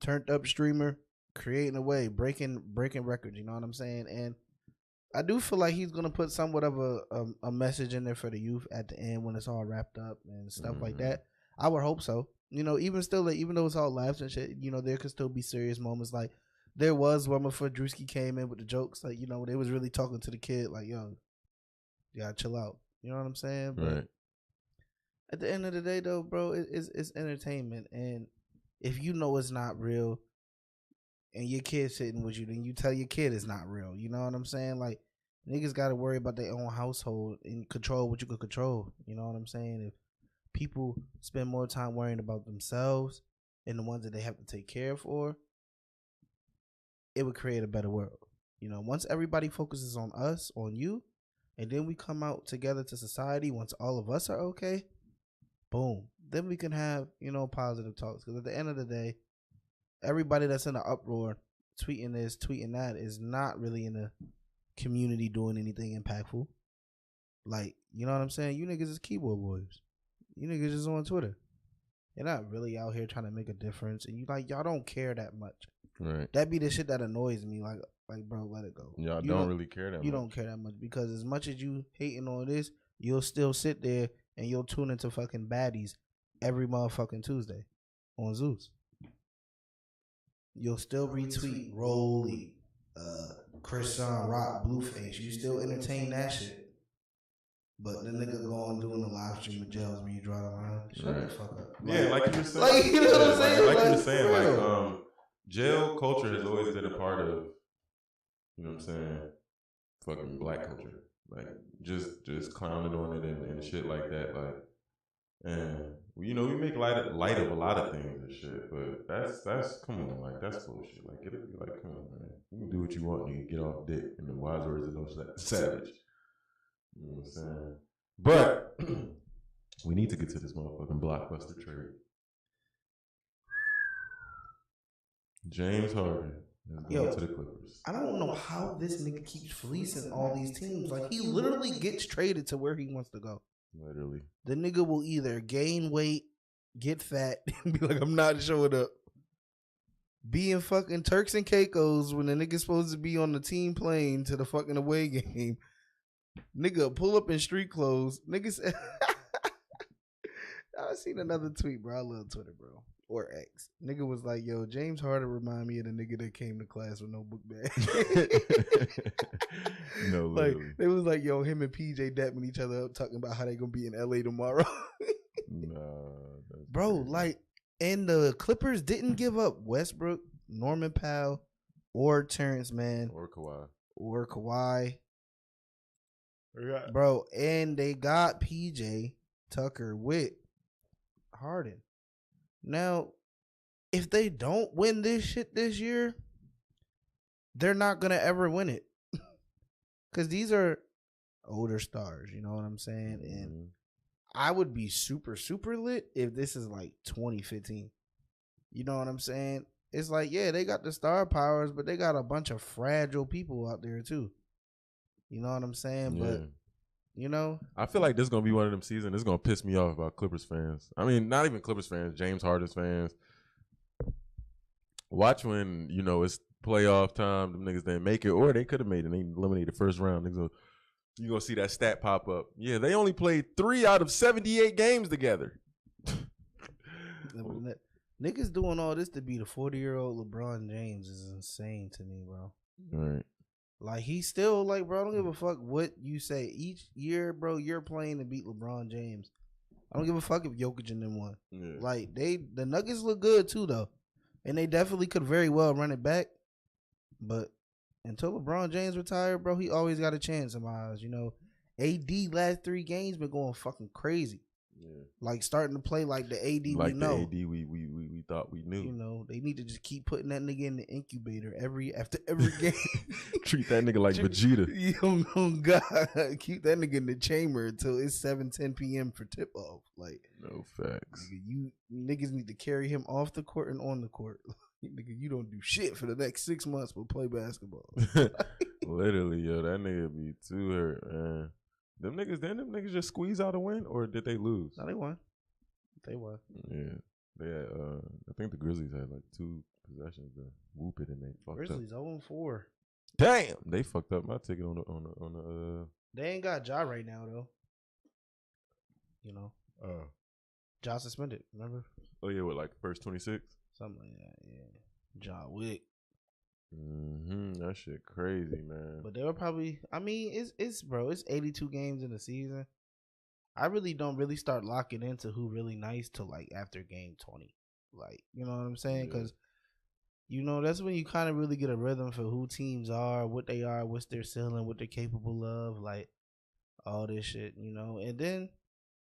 C: turned up streamer, creating a way, breaking records. You know what I'm saying? And I do feel like he's gonna put somewhat of a message in there for the youth at the end when it's all wrapped up and stuff like that. I would hope so. You know, even though it's all laughs and shit, you know, there could still be serious moments. Like, there was one before Drewski came in with the jokes. Like, you know, they was really talking to the kid like, yo, you gotta chill out. You know what I'm saying? But
B: right.
C: At the end of the day, though, bro, it's entertainment. And if you know it's not real and your kid's sitting with you, then you tell your kid it's not real. You know what I'm saying? Like, niggas got to worry about their own household and control what you can control. You know what I'm saying? If people spend more time worrying about themselves and the ones that they have to take care of for, it would create a better world. You know, once everybody focuses on us, on you, and then we come out together to society, once all of us are okay, boom, then we can have, you know, positive talks. Because at the end of the day, everybody that's in an uproar, tweeting this, tweeting that, is not really in the community doing anything impactful. Like, you know what I'm saying? You niggas is keyboard warriors. You niggas just on Twitter. They're not really out here trying to make a difference, and y'all don't care that much.
B: Right.
C: That be the shit that annoys me. Like bro, let it go.
B: Y'all
C: You
B: don't really care that much.
C: You don't care that much because as much as you hating on this, you'll still sit there and you'll tune into fucking baddies every motherfucking Tuesday on Zeus. You'll still retweet Rolly, Christian Rock, Blueface. You still entertain that shit. But the nigga going doing the live stream of jails when you drive around. Shut the fuck up.
B: Yeah, like you were saying.
C: Like, you know what I'm saying?
B: Like you were saying, jail culture has always been a part of, you know what I'm saying, fucking black culture. Like, just clowning on it and shit like that. Like, and, you know, we make light of a lot of things and shit, but that's come on, like, that's bullshit. Like, come on, man. You can do what you want and you can get off dick, in the wise words of No Savage. You know what I'm saying? But we need to get to this motherfucking blockbuster trade. James Harden is going to the Clippers.
C: I don't know how this nigga keeps fleecing all these teams. Like, he literally gets traded to where he wants to go.
B: Literally.
C: The nigga will either gain weight, get fat, and be like, I'm not showing up. Be in fucking Turks and Caicos when the nigga's supposed to be on the team plane to the fucking away game. Nigga pull up in street clothes. Nigga said, I seen another tweet, bro. I love Twitter, bro. Or X. Nigga was like, yo, James Harden remind me of the nigga that came to class with no book bag.
B: No,
C: like,
B: literally.
C: they was like, yo, him and PJ dapping each other up, talking about how they gonna be in LA tomorrow. Bro,
B: crazy.
C: like, and the Clippers didn't give up Westbrook, Norman Powell, or Terrence Mann,
B: Or Kawhi.
C: or Kawhi.
B: Yeah.
C: Bro, and they got PJ Tucker with Harden. Now, if they don't win this shit this year, they're not going to ever win it. Because these are older stars, you know what I'm saying? And I would be super, super lit if this is like 2015. You know what I'm saying? It's like, yeah, they got the star powers, but they got a bunch of fragile people out there too. You know what I'm saying?
B: Yeah.
C: But, you know,
B: I feel like this is going to be one of them seasons. It's going to piss me off about Clippers fans. I mean, not even Clippers fans, James Harden's fans. Watch when, you know, it's playoff time, them niggas didn't make it, or they could have made it and they eliminated the first round. Niggas, you going to see that stat pop up. Yeah, they only played 3 out of 78 games together.
C: Niggas doing all this to be the 40-year-old LeBron James is insane to me, bro.
B: All right.
C: Like, he's still like, bro, I don't give a fuck what you say. Each year, bro, you're playing to beat LeBron James. I don't give a fuck if Jokic and them won.
B: Yeah.
C: Like, the Nuggets look good too, though. And they definitely could very well run it back. But until LeBron James retired, bro, he always got a chance in my eyes. You know, AD last 3 games been going fucking crazy.
B: Yeah.
C: Like, starting to play like the AD
B: like
C: we know.
B: Like the AD we thought we knew.
C: You know, they need to just keep putting that nigga in the incubator after every game.
B: Treat that nigga like Vegeta.
C: Oh God, keep that nigga in the chamber until it's 7:10 p.m. for tip off. Like,
B: no facts.
C: Nigga, you niggas need to carry him off the court and on the court. Nigga, you don't do shit for the next 6 months but play basketball.
B: Literally, yo, that nigga be too hurt, man. Them niggas just squeeze out a win, or did they lose?
C: No, they won. They won.
B: Yeah, they had. I think the Grizzlies had like 2 possessions to whoop it, and they fucked
C: Grizzlies
B: up.
C: 0-4.
B: Damn, they fucked up my ticket on the.
C: They ain't got Ja right now though. You know. Ja suspended. Remember?
B: Oh yeah, what, like first 26?
C: Something like that. Yeah. Ja Wick.
B: That shit crazy, man.
C: But they were probably, I mean, it's 82 games in the season. I really don't really start locking into who really nice till like after game 20. Like, you know what I'm saying? Because, you know, that's when you kind of really get a rhythm for who teams are, what they are, what's their ceiling, what they're capable of, like all this shit, you know. And then,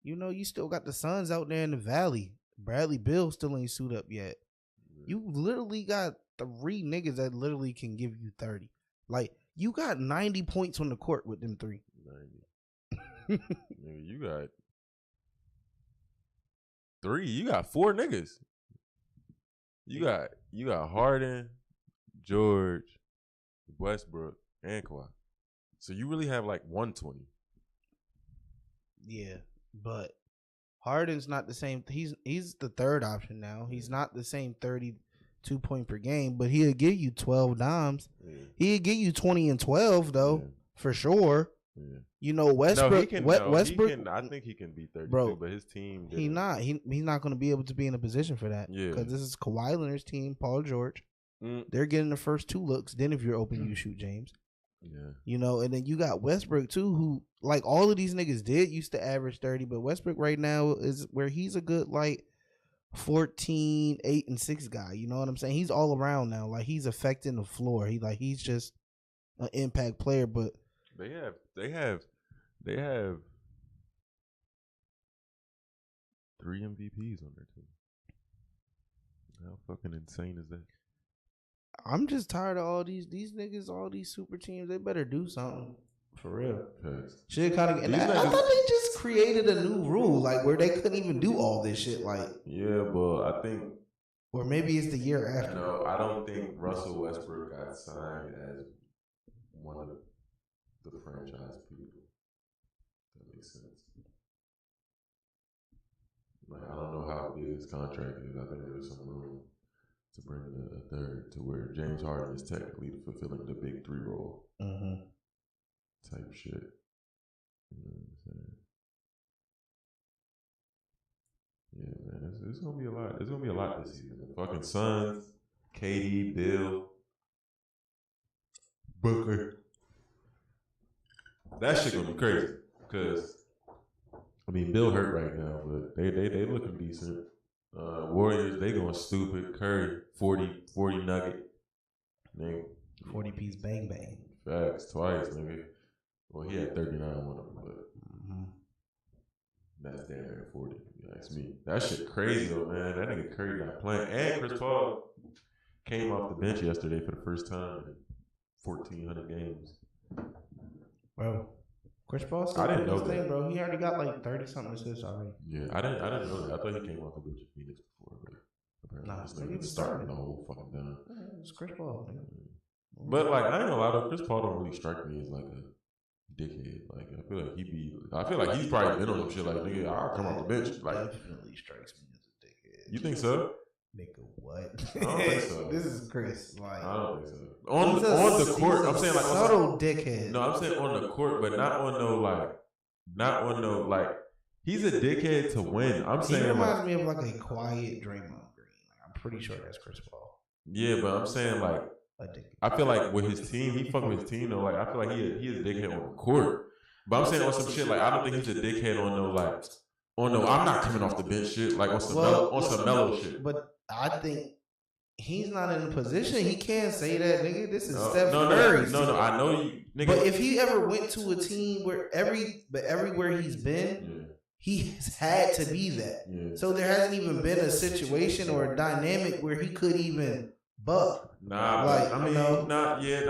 C: you know, you still got the Suns out there in the valley. Bradley Beal still ain't suit up yet. You literally got 3 niggas that literally can give you 30. Like, you got 90 points on the court with them 3.
B: 90. Nigga, you got 3. You got 4 niggas. You got Harden, George, Westbrook, and Kawhi. So you really have like 120.
C: Yeah, but Harden's not the same. He's the third option now. He's not the same 32 point per game, but he'll give you 12 dimes. Yeah. He'll give you 20 and 12 though, for sure. Yeah. You know, Westbrook.
B: No, he can,
C: Westbrook.
B: He can, I think he can be 32,
C: bro,
B: but his team.
C: He's not going to be able to be in a position for that. Yeah, because this is Kawhi Leonard's team, Paul George. They're getting the first 2 looks. Then if you're open, you shoot James. Yeah, you know, and then you got Westbrook too, who like all of these niggas used to average 30, but Westbrook right now is where he's a good like 14, 8, and 6 guy. You know what I'm saying? He's all around now. Like he's affecting the floor. He's just an impact player. But
B: they have 3 MVPs on their team. How fucking insane is that?
C: I'm just tired of all these niggas, all these super teams. They better do something for real. Shit kind of. And I thought they just created a new rule, like where they couldn't even do all this shit. Like,
B: yeah, but I think,
C: or maybe it's the year after.
B: No, I don't think Russell Westbrook got signed as one of the franchise people. That makes sense. Like, I don't know how big his contract is. I think there's some room to bring in a third to where James Harden is technically fulfilling the big 3 role type shit. You know what I'm saying? Yeah, man, it's gonna be a lot. It's gonna be a lot this season. The fucking Suns, KD, Bill, Booker. That shit gonna be crazy. Cause I mean, Bill hurt right now, but they looking decent. Warriors, they going stupid. Curry, 40 nugget. Nigga.
C: 40 piece bang bang.
B: Facts, twice, nigga. Well, he had 39 one of them, but that's damn near 40. You ask me. That shit crazy though, man. That nigga Curry not playing. And Chris Paul came off the bench yesterday for the first time in 1,400 games.
C: Bro. Chris Paul
B: I didn't know that,
C: thing, bro. He already got like 30-something assists already.
B: Yeah, I didn't know that. I thought he came off the bench in Phoenix before, but apparently he was starting the whole fucking time.
C: It's Chris Paul. Man.
B: But like, I ain't gonna lie though, Chris Paul don't really strike me as like a dickhead. Like I feel like he's probably been on some shit like, nigga, I'll come off the bench. Like,
C: definitely strikes me as a dickhead.
B: You think so?
C: Nigga, what?
B: I don't think so.
C: This is Chris. Like,
B: I don't think so. On the court, I'm saying like
C: subtle dickhead.
B: No, I'm saying on the court, but not on no like. He's a dickhead to win. I'm saying
C: he reminds me of like a quiet Draymond Green. I'm pretty sure that's Chris Paul.
B: Yeah, but I'm saying like, I feel like with his team, he fucking with his team though. Like I feel like he is a dickhead on the court. But I'm saying on some shit like I don't think he's a dickhead on no like. Oh no, I'm not coming off the bench shit. Like on some mellow shit.
C: But I think he's not in a position. He can't say that, nigga. This is Steph Curry.
B: No, I know you, nigga.
C: But if he ever went to a team where everywhere he's been, he's had to be that. Yeah. So there hasn't even been a situation or a dynamic where he could even buck.
B: Nah, like, I mean, no,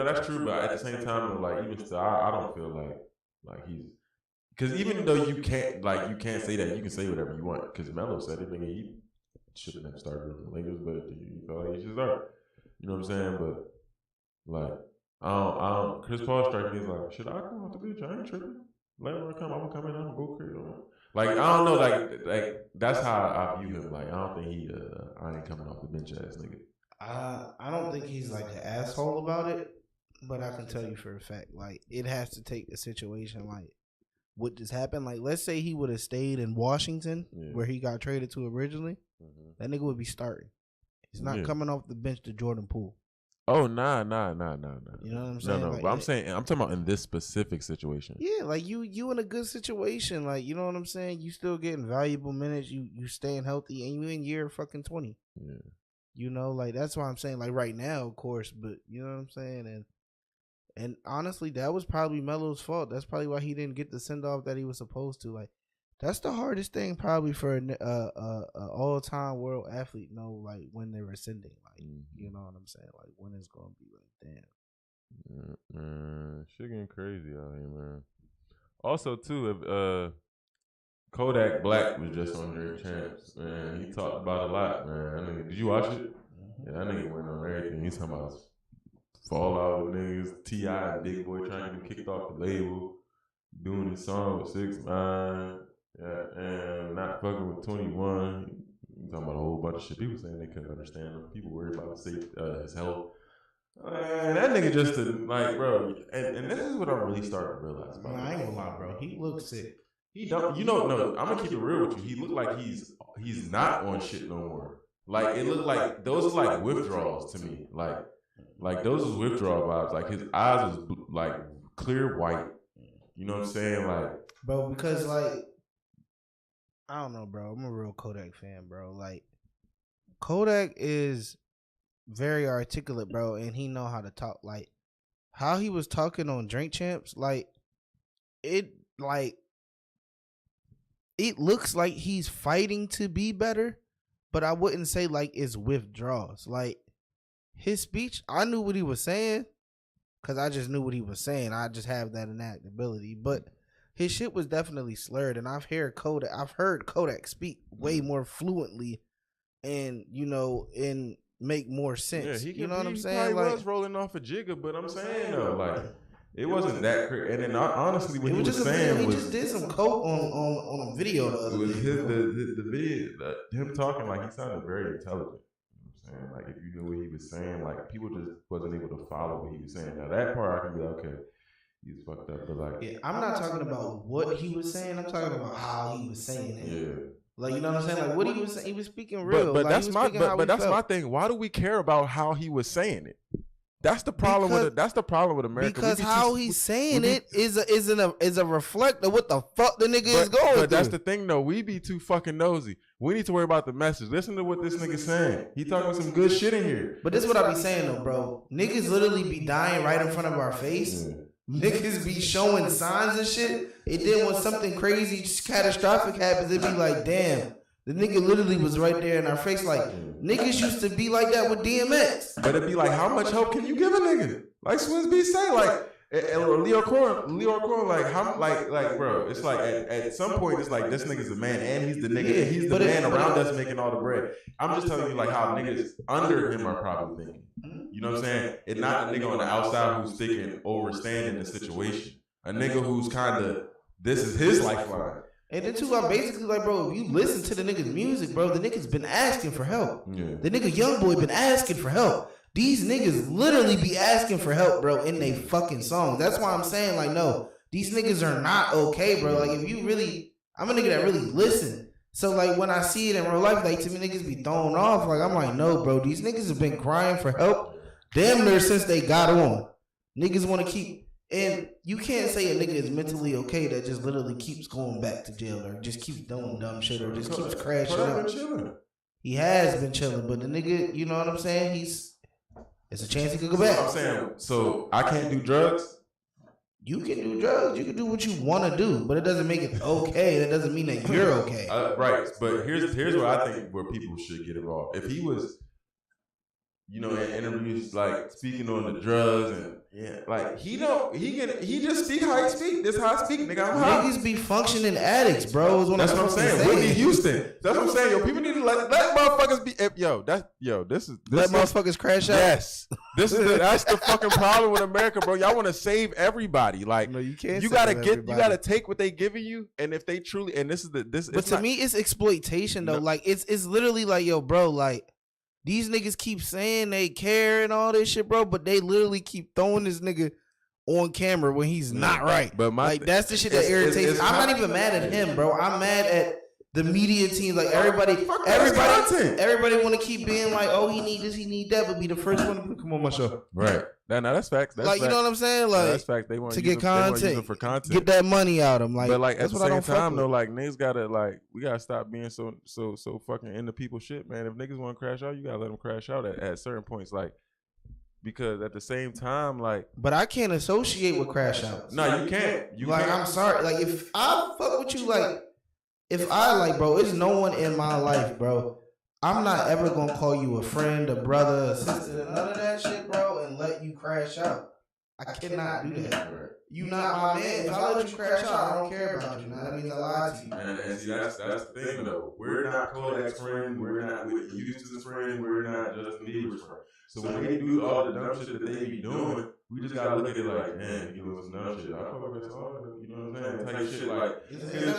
B: that's true. But at the same time, like even still, I don't feel like he's. Because even though you can't say that, you can say whatever you want. Because Melo said it, nigga, he shouldn't have started with the Lakers, but you felt like he should start. You know what I'm saying? But like, I don't. Chris Paul strikes me as like, should I come off the bench? I ain't tripping. Let him come. I'm gonna come in. I'm gonna go crazy. Like I don't know. Like that's how I view him. Like I don't think he. I ain't coming off the bench ass nigga.
C: I don't think he's like an asshole about it, but I can tell you for a fact, like it has to take a situation like what just happened. Like let's say he would have stayed in Washington where he got traded to originally, that nigga would be starting. He's not coming off the bench to Jordan Poole.
B: Oh nah. You
C: know what I'm saying?
B: No.
C: Like,
B: but I'm talking about in this specific situation.
C: Yeah, like you in a good situation. Like you know what I'm saying? You still getting valuable minutes. You staying healthy, and you in year fucking 20. Yeah. You know, like that's why I'm saying, like right now, of course, but you know what I'm saying, and honestly, that was probably Melo's fault. That's probably why he didn't get the send off that he was supposed to. Like, that's the hardest thing probably for an all time world athlete. Know like when they're ascending, like you know what I'm saying, like when it's gonna be like damn.
B: Man, shit getting crazy out here, man. Also, too, if Kodak Black was just on Drink Champs, man. He talked about a lot, man. That nigga, did you watch it? Yeah, that nigga went on everything. He's talking about fallout with niggas, T.I. and Big Boy trying to get him kicked off the label, doing his song with 6ix9ine. Yeah, and not fucking with 21. Talking about a whole bunch of shit. People saying they couldn't understand him. People worried about his health. Man, that nigga just like, bro. And this is what I'm really starting to realize.
C: Nah, I ain't gonna lie, bro. He looks sick.
B: He don't. You know, no. I'm gonna keep it real with you. He looked like he's not on shit no more. Like it looked like those are like withdrawals to me. Like those is withdrawal vibes. Like his eyes was like clear white. You know what I'm saying? Like,
C: bro, because like I don't know, bro. I'm a real Kodak fan, bro. Like Kodak is very articulate, bro, and he know how to talk. Like how he was talking on Drink Champs, like it looks like he's fighting to be better, but I wouldn't say like it's withdrawals. Like his speech, I knew what he was saying because I just knew what he was saying. I just have that innate ability, but his shit was definitely slurred, and I've heard Kodak speak way more fluently, and and make more sense.
B: yeah,
C: you know what I'm saying?
B: He probably
C: like,
B: was rolling off a jigger, but I'm saying though, like it wasn't that crazy. And then honestly, what he was saying was
C: he just did some coke on a video the other day.
B: The video, him talking like he sounded very intelligent. You know what I'm saying? Like if you knew what he was saying, like people just wasn't able to follow what he was saying. Now that part I can be like, okay, he's fucked up, but like,
C: yeah, I'm not talking about what he was saying. I'm talking about how he was saying it.
B: yeah.
C: Like, you know what I'm saying? Like what he was saying, he was speaking real.
B: But
C: like,
B: that's my thing. Why do we care about how he was saying it? That's the problem that's the problem with America.
C: Because how he's saying it is a reflect of what the fuck the nigga is going through.
B: But that's the thing though. We be too fucking nosy. We need to worry about the message. Listen to what this nigga's saying. He talking some good shit in here.
C: But this is what I be saying though, bro. Niggas literally be dying right in front of our face. Yeah. Niggas be showing signs and shit. And then when something crazy, catastrophic happens, it be like, damn. The nigga literally was right there in our face. Like, niggas used to be like that with DMX.
B: But it'd be like, how much help can you give a nigga? Like Swizz B say, like, Leo Corn, like, how, like, bro, it's like, at some point, it's like, this nigga's the man, and he's the nigga, and he's the man around us making all the bread. I'm just telling you, like, how niggas under him are probably thinking. You know what I'm saying? It's not a nigga on the outside who's thinking overstanding the situation. A nigga who's kind of, this is his lifeline.
C: And then too, I'm basically like, bro, if you listen to the nigga's music, bro, the nigga's been asking for help. Yeah. The nigga Youngboy been asking for help. These niggas literally be asking for help, bro, in they fucking songs. That's why I'm saying, like, no, these niggas are not okay, bro. Like, if you really, I'm a nigga that really listen. So, like, when I see it in real life, like, to me, niggas be thrown off. Like, I'm like, no, bro, these niggas have been crying for help damn near since they got on. Niggas want to keep. And you can't say a nigga is mentally okay that just literally keeps going back to jail or just keeps doing dumb shit or just keeps crashing out. He has been chilling, but the nigga, you know what I'm saying? It's a chance he could go back.
B: I'm saying, so I can't do drugs?
C: You can do drugs. You can do what you want to do, but it doesn't make it okay. That doesn't mean that you're okay.
B: Right, but here's where I think where people should get involved. If he was, in interviews, like, speaking on the drugs and, like, he just speak how he speak. This how I speak, nigga. I'm high.
C: Niggas be functioning addicts, bro.
B: That's what I'm saying. Whitney Houston. That's what I'm saying. Yo, people need to let motherfuckers be. This is
C: let motherfuckers crash out.
B: Yes, that's the fucking problem with America, bro. Y'all want to save everybody. Like,
C: no, you can't.
B: You gotta take what they giving you, and if they truly, and this is this.
C: But to me, it's exploitation though. No. Like, it's literally like, yo, bro, like. These niggas keep saying they care and all this shit, bro, but they literally keep throwing this nigga on camera when he's not right. But that's the shit that irritates me. I'm not even mad at him, bro. I'm mad at the media team. Like, everybody want to keep being like, oh, he need this, he need that, but be the first one to come on my show.
B: Right. Now that's facts. That's
C: like,
B: facts.
C: You know what I'm saying? Like,
B: that's fact. They want
C: to get content,
B: for content,
C: get that money out of them. Like,
B: but like at the same time though, like niggas gotta we gotta stop being so fucking into people's shit, man. If niggas want to crash out, you gotta let them crash out at certain points, like, because at the same time, like.
C: But I can't associate with crash outs.
B: No, you can't.
C: I'm sorry. Like, if I fuck with you, like, if I like, bro, it's no one in my life, bro. I'm not ever gonna call you a friend, a brother, a sister, none of that shit, bro, and let you crash out. I cannot do that, bro. You not my man. If I let you crash out, I don't care about you. Now that means I lied to you.
B: And see, that's the thing though. We're not Kodak's friend. We're not Houston's friend. We're not Justin Bieber's friend. So when they do all the dumb shit that they be doing, we just gotta look at it like, man, he was dumb shit. I fuck with that song, you know what I'm saying? Type shit like, yeah,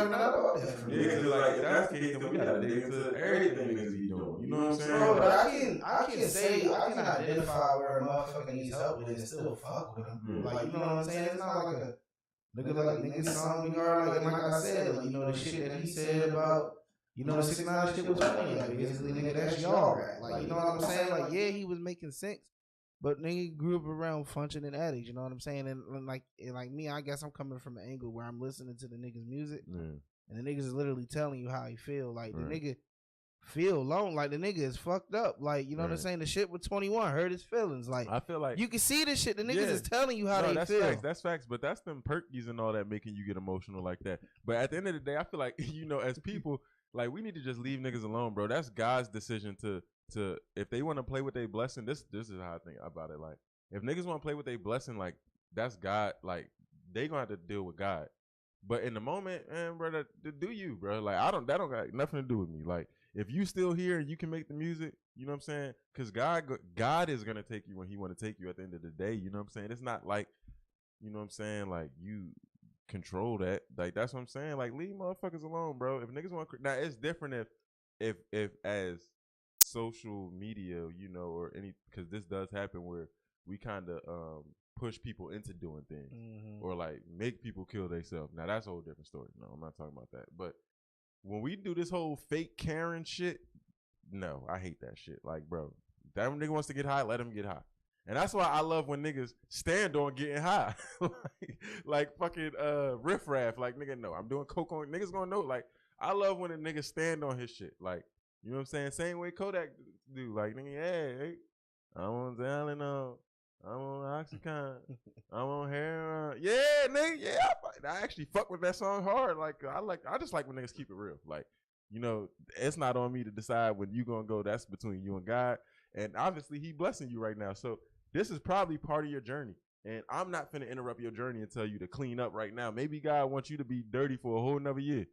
B: cause like if that's the case, then we gotta dig into everything niggas be doing. You know what I'm saying?
C: Bro, but I can identify where a motherfucker needs help with it and still fuck with him. Like, you know what I'm saying? It's not like a nigga song we heard, like I said, like, you know, the shit that he said about, you know, the 6ix9ine shit was funny. Like, basically, nigga, that's y'all rap. Like, you know what I'm saying? Like, yeah, he was making sense, but nigga grew up around functioning addicts. You know what I'm saying? And like me, I guess I'm coming from an angle where I'm listening to the nigga's music, and the niggas is literally telling you how he feel. Like, the nigga feel alone. Like, the nigga is fucked up. Like, you know what I'm saying? The shit with 21 hurt his feelings. Like, I feel like you can see this shit. The niggas is telling you how they feel.
B: That's facts. But that's them perkies and all that making you get emotional like that. But at the end of the day, I feel like, you know, as people, like, we need to just leave niggas alone, bro. That's God's decision to if they want to play with their blessing. This is how I think about it. Like, if niggas want to play with their blessing, like, that's God. Like, they gonna have to deal with God. But in the moment, man, bro, do you, bro? Like, that don't got nothing to do with me. Like, if you still here and you can make the music, you know what I'm saying? Because God is gonna take you when He want to take you at the end of the day. You know what I'm saying? It's not like, you know what I'm saying, like, you control that. Like, that's what I'm saying. Like, leave motherfuckers alone, bro. If niggas want, now it's different if as social media, you know, or any, because this does happen where we kind of push people into doing things or like make people kill themselves. Now that's a whole different story. No, I'm not talking about that. But when we do this whole fake Karen shit, no, I hate that shit. Like, bro, that nigga wants to get high, let him get high. And that's why I love when niggas stand on getting high. like fucking riffraff. Like, nigga, no, I'm doing coke on, niggas gonna know. Like, I love when a nigga stand on his shit. Like, you know what I'm saying? Same way Kodak do. Like, nigga, hey, I'm on Xylitol, I'm on Oxycontin, I'm on heroin. Yeah, nigga, yeah. I actually fuck with that song hard. Like, I just like when niggas keep it real. Like, you know, it's not on me to decide when you gonna go. That's between you and God. And obviously, He blessing you right now. So this is probably part of your journey. And I'm not finna interrupt your journey and tell you to clean up right now. Maybe God wants you to be dirty for a whole nother year.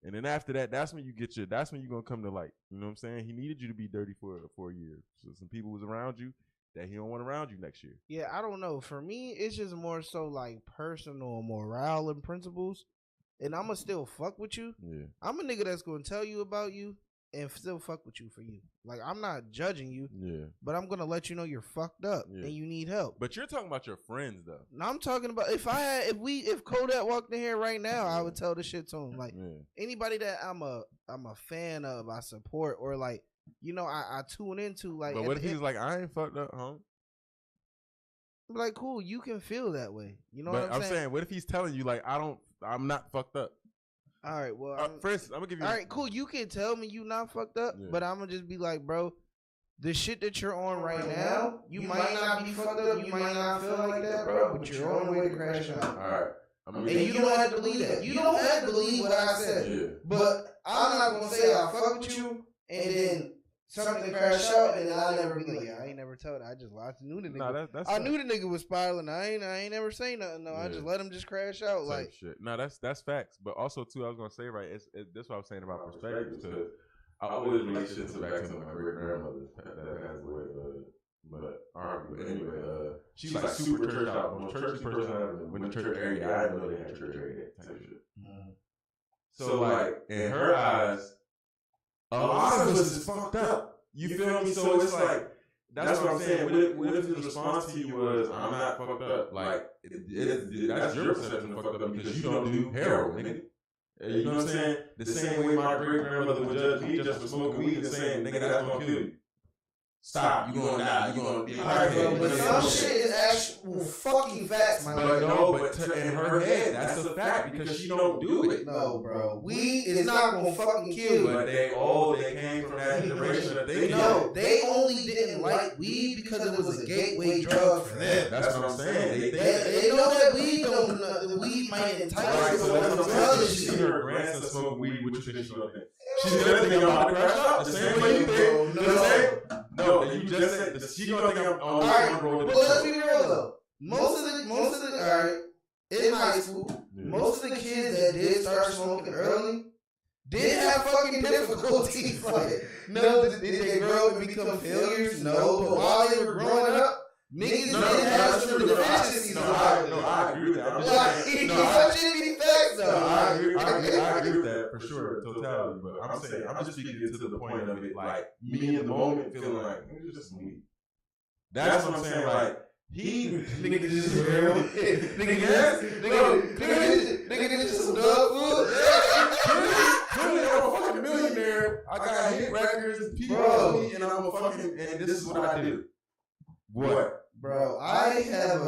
B: And then after that, that's when you're gonna come to light. You know what I'm saying? He needed you to be dirty for a year. So some people was around you that He don't want around you next year.
C: Yeah, I don't know. For me, it's just more so like personal morale and principles. And I'ma still fuck with you. Yeah. I'm a nigga that's gonna tell you about you and still fuck with you for you. Like, I'm not judging you. Yeah. But I'm gonna let you know you're fucked up and you need help.
B: But you're talking about your friends though.
C: No, I'm talking about if Kodak walked in here right now, I would tell the shit to him. Like, anybody that I'm a fan of, I support, or like, you know, I tune into. Like,
B: but what if he's like, I ain't fucked up, huh?
C: Like, cool, you can feel that way. You know
B: but
C: what I'm saying?
B: What if he's telling you like, I'm not fucked up?
C: All right, well,
B: for instance, I'm gonna give you.
C: All right, cool. You can tell me you not fucked up, but I'm gonna just be like, bro, the shit that you're on right now, you might not be fucked up, you might not feel like that, bro, but you're on the way to crash out. All right, and you don't have to believe that. You don't have to believe what I said, but I'm not gonna say I fuck with you and then something crash out and then I'll never be like, yeah, I ain't never told it. I knew the nigga. I knew the nigga was spiraling. I ain't never say nothing. No, I just let him just crash out. Like,
B: shit. No, that's facts. But also too, I was gonna say, right, this what I was saying about perspective. Because I always relate shit back to my great grandmother that passed away. But anyway, she's like super church out, most churchy person I ever went to church every day. I didn't know they had church every day type shit. So like in her eyes, a lot of us is fucked up. You feel me? So it's like, that's what I'm saying. What if his response to you was, I'm not fucked up? Like, that's your perception of fucked up because you don't do heroin, nigga. You know what I'm saying? The same way my great grandmother would judge me just for smoking weed and saying, nigga, that's gonna kill you. Stop, you gonna die, you gonna be
C: alright, but some shit is actual fucking facts, man.
B: But no, in her head, that's a fact because she don't do it.
C: No, bro. Weed is not gonna fucking kill you.
B: But they came from that generation that they
C: know. They only didn't like weed because it was a gateway drug for them.
B: That's what I'm saying.
C: They know that weed might entice you to some other shit.
B: See her grandson smoke weed, what you think she's gonna think? She's gonna think I'm about to crash out. The same way you think. No, you just said she gonna think I'm on the road.
C: But let's be real though. Most of the all right, in high school, most of the kids that did start smoking early did have fucking difficulties. Like, no, did they grow up and become failures? No, but while they were growing up, Niggas didn't have some deficiencies.
B: No, I agree with that. I'm just saying,
C: I agree
B: with that for sure, totality. But I'm saying, I'm just speaking to the point of it, like me in the moment feeling like it's just me. That's what I'm saying. Like nigga just real. Nigga just some dog food. Clearly, I'm a fucking millionaire. I got hit records, people know me, and I'm a fucking. And this is what I do. What?
C: Bro, I have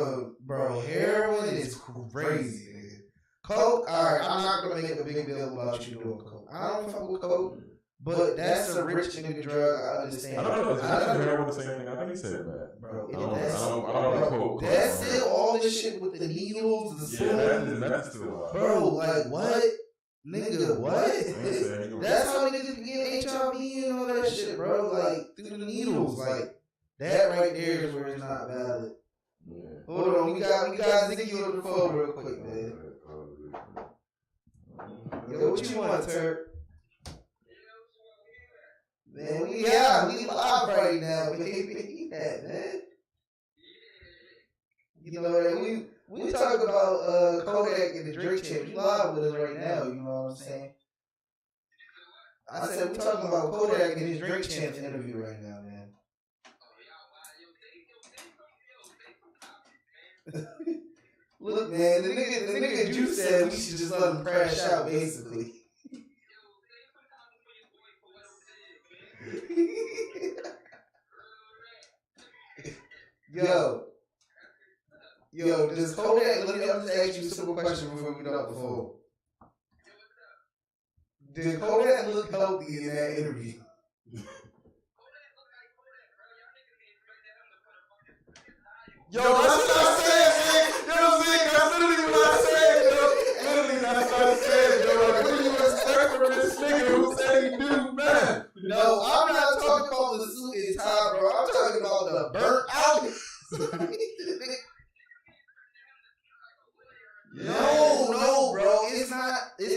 C: heroin is crazy, nigga. Coke, alright, I'm not gonna make a big deal about you doing coke. I don't fuck with coke, but that's a rich nigga drug, I understand.
B: I don't know, is heroin the same thing? I think he said that.
C: Bro,
B: I don't know coke.
C: That's still all this shit with the needles, the spoon.
B: That's still wild.
C: Bro, like what? Nigga, what? That's how niggas get HIV and all that shit, bro. Like, through the needles, like. That right there is where it's not valid. Yeah. Hold on, we got Ziggy on the phone real quick, man. Yo, what you want, Turk? Man, we live right now, baby. Yeah, man. You know, we talk about Kodak and the Drake champs. You live with us right now, you know what I'm saying? I said we talking about Kodak and his Drake champs interview right now, man. Look, man, the nigga Juice said we should just let him crash out, basically. Yo, does Kodak, let me just ask you a simple question before we get off the phone. Did Kodak look healthy in that interview? Yo, that's what I said, man. You know what I'm saying? That's literally what I said, yo. Literally, that's what I said, yo. Like, what do you expect from this nigga who said he do, man? No, I'm not talking about the suit and tie, bro. I'm talking about the burnt out. No, bro. It's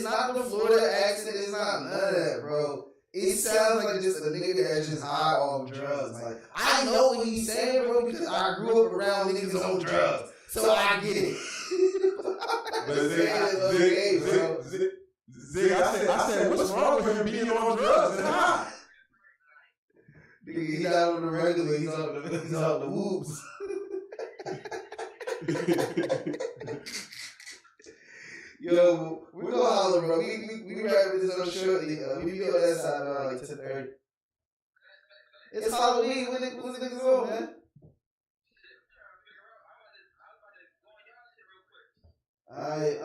C: not the Florida accent. It's not none of that, bro. It sounds like just a nigga that's just high off drugs. Like, I know what he's saying, bro, because I grew up around niggas on drugs. So I get it.
B: Zig, I said, what's wrong with him being on drugs and high?
C: Nigga, he's not on the regular, he's on the whoops. Yo, we're gonna holler, bro. We wrapping this up shortly. We be on that side around like 10:30. It's Halloween. What's the niggas on, man? Alright,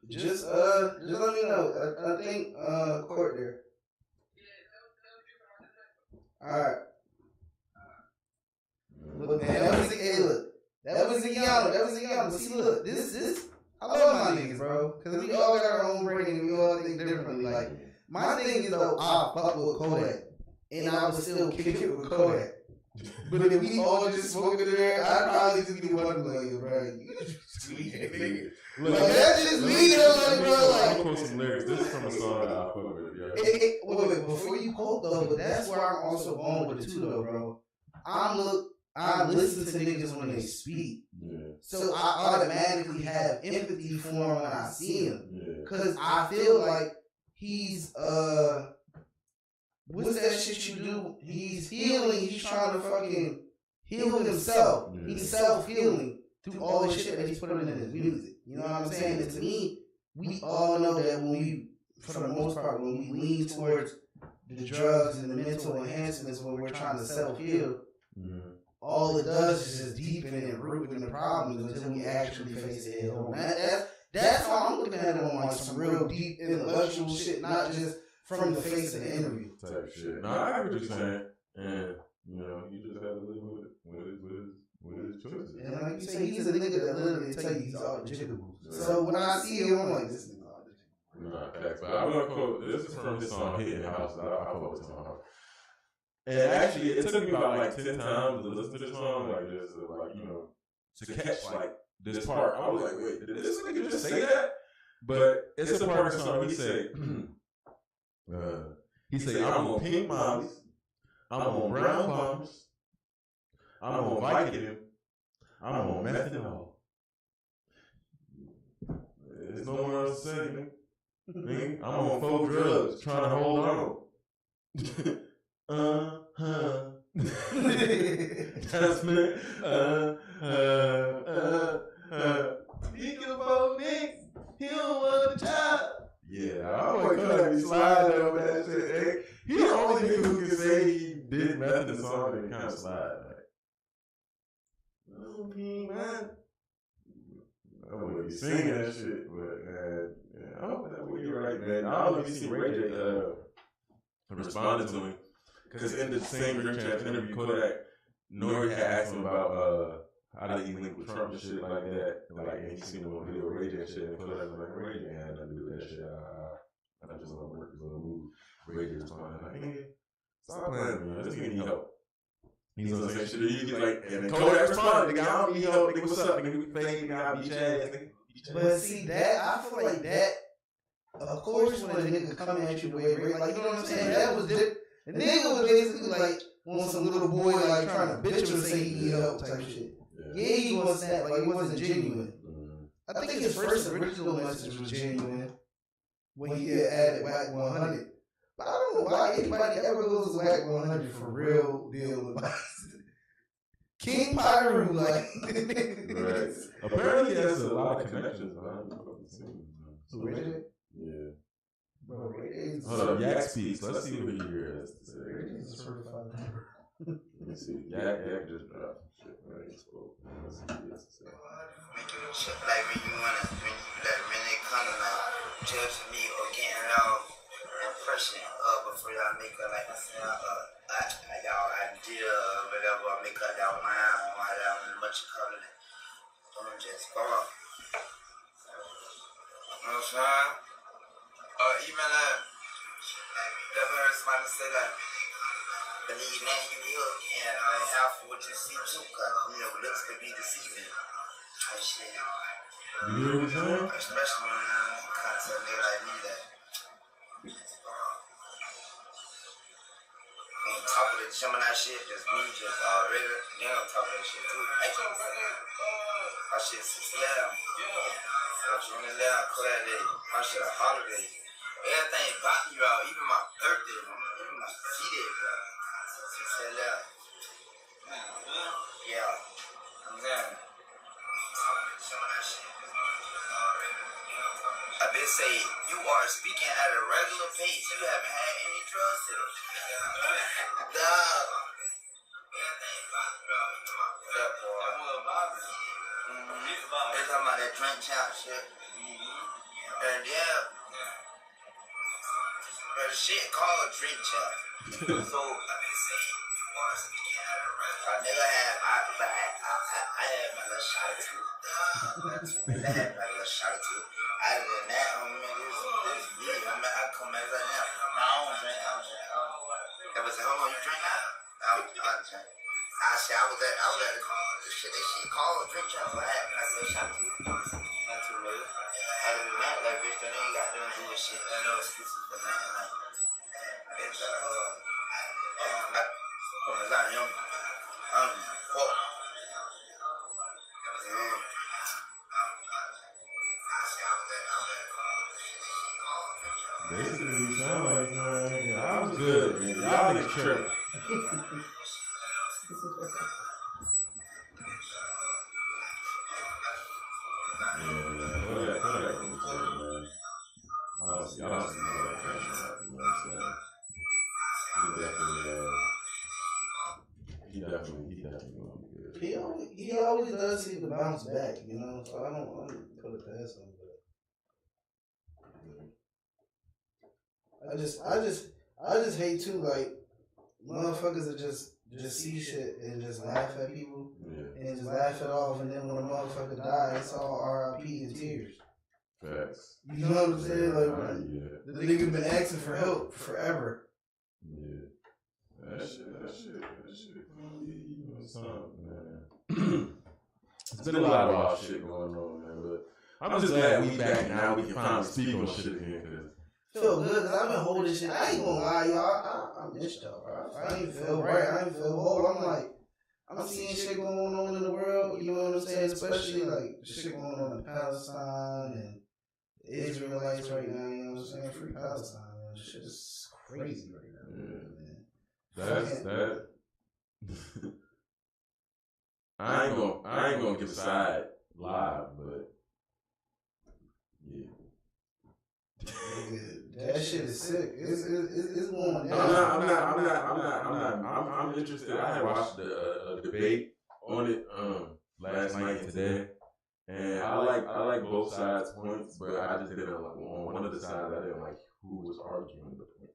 C: just let me know. I think court there. Alright. Look, man, that was a Yano. See, look, this. I love my niggas, bro, because we all got our own brain and we all think differently. Like, my thing is though, I fuck with Kodak, and I would still kick it with Kodak. But if we all just smoking there, I'd probably just be one like, bro, you just tweaking, nigga. Like, that's just me, though, bro. Like,
B: I'm quote some lyrics. This is from a song that I fuck with, yeah.
C: Wait, before you quote though, but that's where I'm also going with it too, though, bro. I listen to niggas when they speak. Yeah. So I automatically have empathy for him when I see him. Cause I feel like he's what's that shit you do? He's healing, he's trying to fucking heal himself. Yeah. He's self-healing through all the shit that he's putting in his music. You know what I'm saying? And to me, we all know that when we, for the most part, when we lean towards the drugs and the mental enhancements when we're trying to self-heal, all it does is just deepen and root in the problems until we actually face it head on. That's how I'm looking at it on like some real deep intellectual shit, not just from the face of the interview.
B: Type shit. No, I get what you're saying. And, you know, you just have to live with his choices.
C: And like you say, he's a nigga that literally tell you he's all the jiggables. So when I see him, I'm like, this nigga all the jiggables.
B: Nah, facts. But I'm going to quote, this is from his song, Hitting the House. I quote this song. And actually, it took me about like 10 times to listen to this song, like just like, you know, to catch like this part. I was like, wait, did this nigga just say that? But it's a part of the song. He say, I'm on pink mollies, I'm on brown bombs, I'm on Vicodin. I'm on methanol. There's no more else to say, nigga. I'm on 4 drugs trying to hold on. That's me. He can vote next. He don't want the job. Yeah, I always kind of be sliding over that shit. Hey, he the only nigga who can say he did meth in the song and kind of slide. Like, man. I wouldn't be singing that shit, but I hope that you're right, man. I don't know if you see Ray J responded to him. Because in the same Drink Champs interview, Kodak, Nori had asked him about how did he link with Trump and shit like that. Like, and he seen him on video with Ray J and shit. And Kodak was like, Ray J had nothing to do with that shit. I just want to work his little move. Ray J responded, like, nigga, stop playing with me, man. This nigga need help. He's on the same shit. He get like, and then Kodak responded, nigga, I don't need help. Nigga, what's up? Nigga, we fake, nigga, I'll beat your ass, nigga.
C: But see, that, I feel like that, of course, when a nigga come at you with like, you know what I'm saying? That was different. The nigga was basically like on some little boy like trying to bitch him and say he need help type shit. Yeah, he was that, like he wasn't genuine. I think his first original message was genuine when he had added Whack 100. But I don't know why anybody ever goes to Whack 100 for real deal with King Pyru, like.
B: Right. Apparently he has a lot of connections.
C: So Ray?
B: Yeah.
C: Bro, Ray J's
B: hold up, Yak speaks. Let's see what he has to say.
C: Ray J's a certified member.
B: Let me see. Yak just dropped some shit. Right? Let's see what he has to say.
E: Like when you come to like judge me or getting no impression before y'all make a like y'all idea or whatever, I make up y'all mind on how y'all in much color. Don't just go off. You know what I'm saying? Even never heard somebody say that. Believe that you will, and half of what you see too, cause you know looks could be deceiving. And shit.
B: You hear what I'm saying?
E: Especially when you kind of say nigga like me that. On top of the Gemini shit, just me, just already. Then on top of that shit too. My shit 6'11". Yeah. I'm running down, Kodak day. My shit a holiday. Everything about me, bro. Even my birthday, even my C-Day, bro. 6'11". Yeah. I'm there. I been say you are speaking at a regular pace. You haven't had any drugs today. Dog. That boy. They're talking about that drink champ shit. And yeah. But the shit called drink champ. So I been saying you are speaking at a regular. I never had. I had my little shot or two. I had my little shot or two. Other than that, this me. I come as I am. I don't drink. They was like, hold on, you drink now? I drink. I said, I was at the shit they called drink champ. So I had my little shot or two. Not too late. Other than that, like, bitch, that ain't got nothing to do with shit. I know excuses for nothing. Like, bitch,
B: Basically, you sound like, man, I was good, man. Y'all niggas tripping.
C: He always does seem to bounce back, you know. So I don't put it past him. But I just hate too, like motherfuckers that just see shit and just laugh at people and just laugh it off, and then when a motherfucker dies, it's all R.I.P. and tears.
B: Facts.
C: You know what I'm saying? Like the nigga been asking for help forever.
B: Yeah. That shit. You know something, man. It's been a lot of wild shit going on, man. But I'm just glad we back now. We can finally speak on shit again. Cause
C: feel good because I've been holding shit. I ain't gonna lie, y'all. I missed y'all, bro. I ain't feel right. I ain't feel whole. I'm like, I'm seeing shit going on in the world, you know what I'm saying? Especially like the shit going on in Palestine and the Israelites right now, you know what I'm saying? Free Palestine, man. This shit is crazy right now, man.
B: That's that. I ain't gonna give a side live, but yeah.
C: That shit is sick. It's going down.
B: I'm interested. I had watched a debate on it last night and today, and I like both sides' points, but I just didn't like on one of the sides. I didn't like who was arguing the point.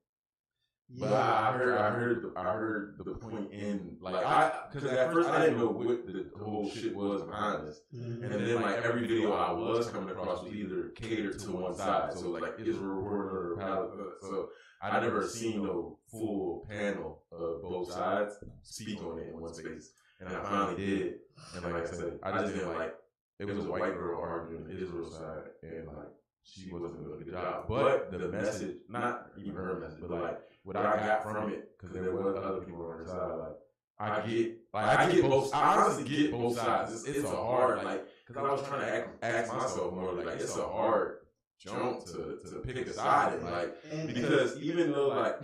B: Yeah. But I heard the point in because at first I didn't know what the whole shit was behind this, and then like every video I was coming across was either catered to one side, so like Israel reporter or Palestine. So I never seen no full panel of both sides speak on it in one space, and I finally did. And like I said, I just didn't like it was a white girl arguing the Israel side, and like she wasn't doing a good job. But the message, not even her message, but like what I got from it, because there was other people on her side, I get both. I honestly get both sides. It's a hard, like, because I was trying to ask myself more, like, it's a hard jump to pick a side, and like, because even though, like,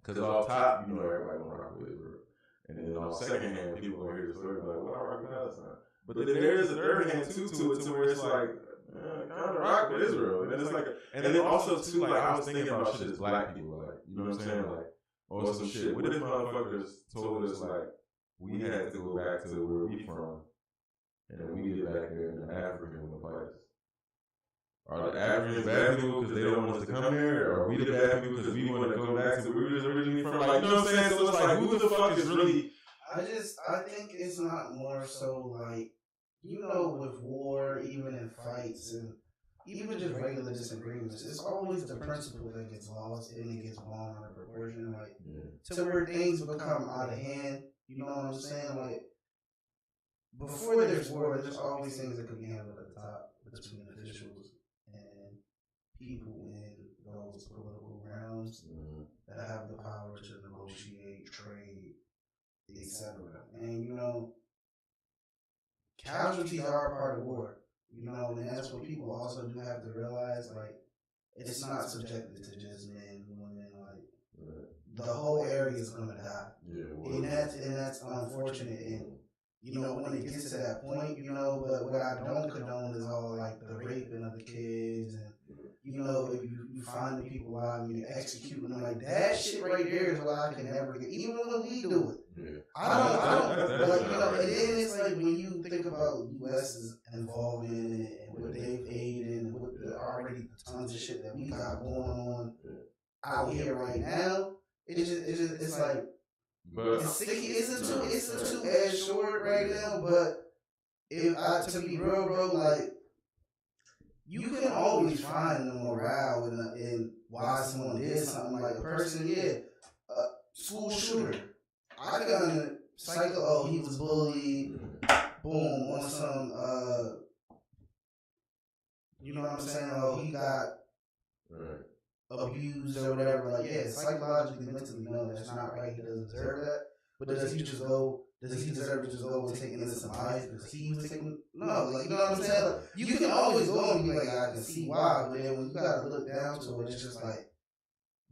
B: because off top, you know, everybody gonna rock with Israel, and then on second hand, people gonna hear the story like, well, I rock with Palestine. But then there's a third hand too to it, to where it's like, kind of rock with Israel, and then it's like, and then also too, like, I was thinking about shit as black people, like, you know what I'm saying, like, or some shit. What if motherfuckers told us like we had to go back to where we from, and then we get back there and the Africans will fight us? Are the Africans bad people because they don't want us to come here, or are we the bad people because we want to go back to where we was originally from? Like, you know what I'm saying? So it's like, who the fuck is really?
C: I think it's not more so like, you know, with war, even in fights and even just regular disagreements, it's always the principle that gets lost and it gets blown out of proportion, like to where things become out of hand. You know what I'm saying? Like before there's war, there's always things that could be handled at the top between officials and people in those political realms that have the power to negotiate, trade, etc. And you know, casualties are a part of war. You know, and that's what people also do have to realize. Like, it's not subjected to just men, women. Like, the whole area is gonna die, and that's unfortunate. And you know, when it gets to that point, you know, but what I don't condone is all like the raping of the kids, and you know, if you find the people alive and you execute them, like that shit right there is what I can never get. Even when we do it. I don't, like, you know, and then it's like when you think about U.S.'s involvement and what they've aided and what already the tons of shit that we got going on out here right now, it's like, it's sticky. It's a two-edged sword right now. But to be real, bro, like, you can always find the morale in why someone did something. Like a person, school shooter. I can cycle. Oh, he was bullied. Boom, on some. You know what I'm saying? Oh, he got abused or whatever. Like, yeah, psychologically, mentally, no, that's not right. He doesn't deserve that. But does he deserve to just go and take innocent lives because he was taking? No, like, you know what I'm saying? Like, you can always go and be like, I can see why, but then when you gotta look down to it, it's just like,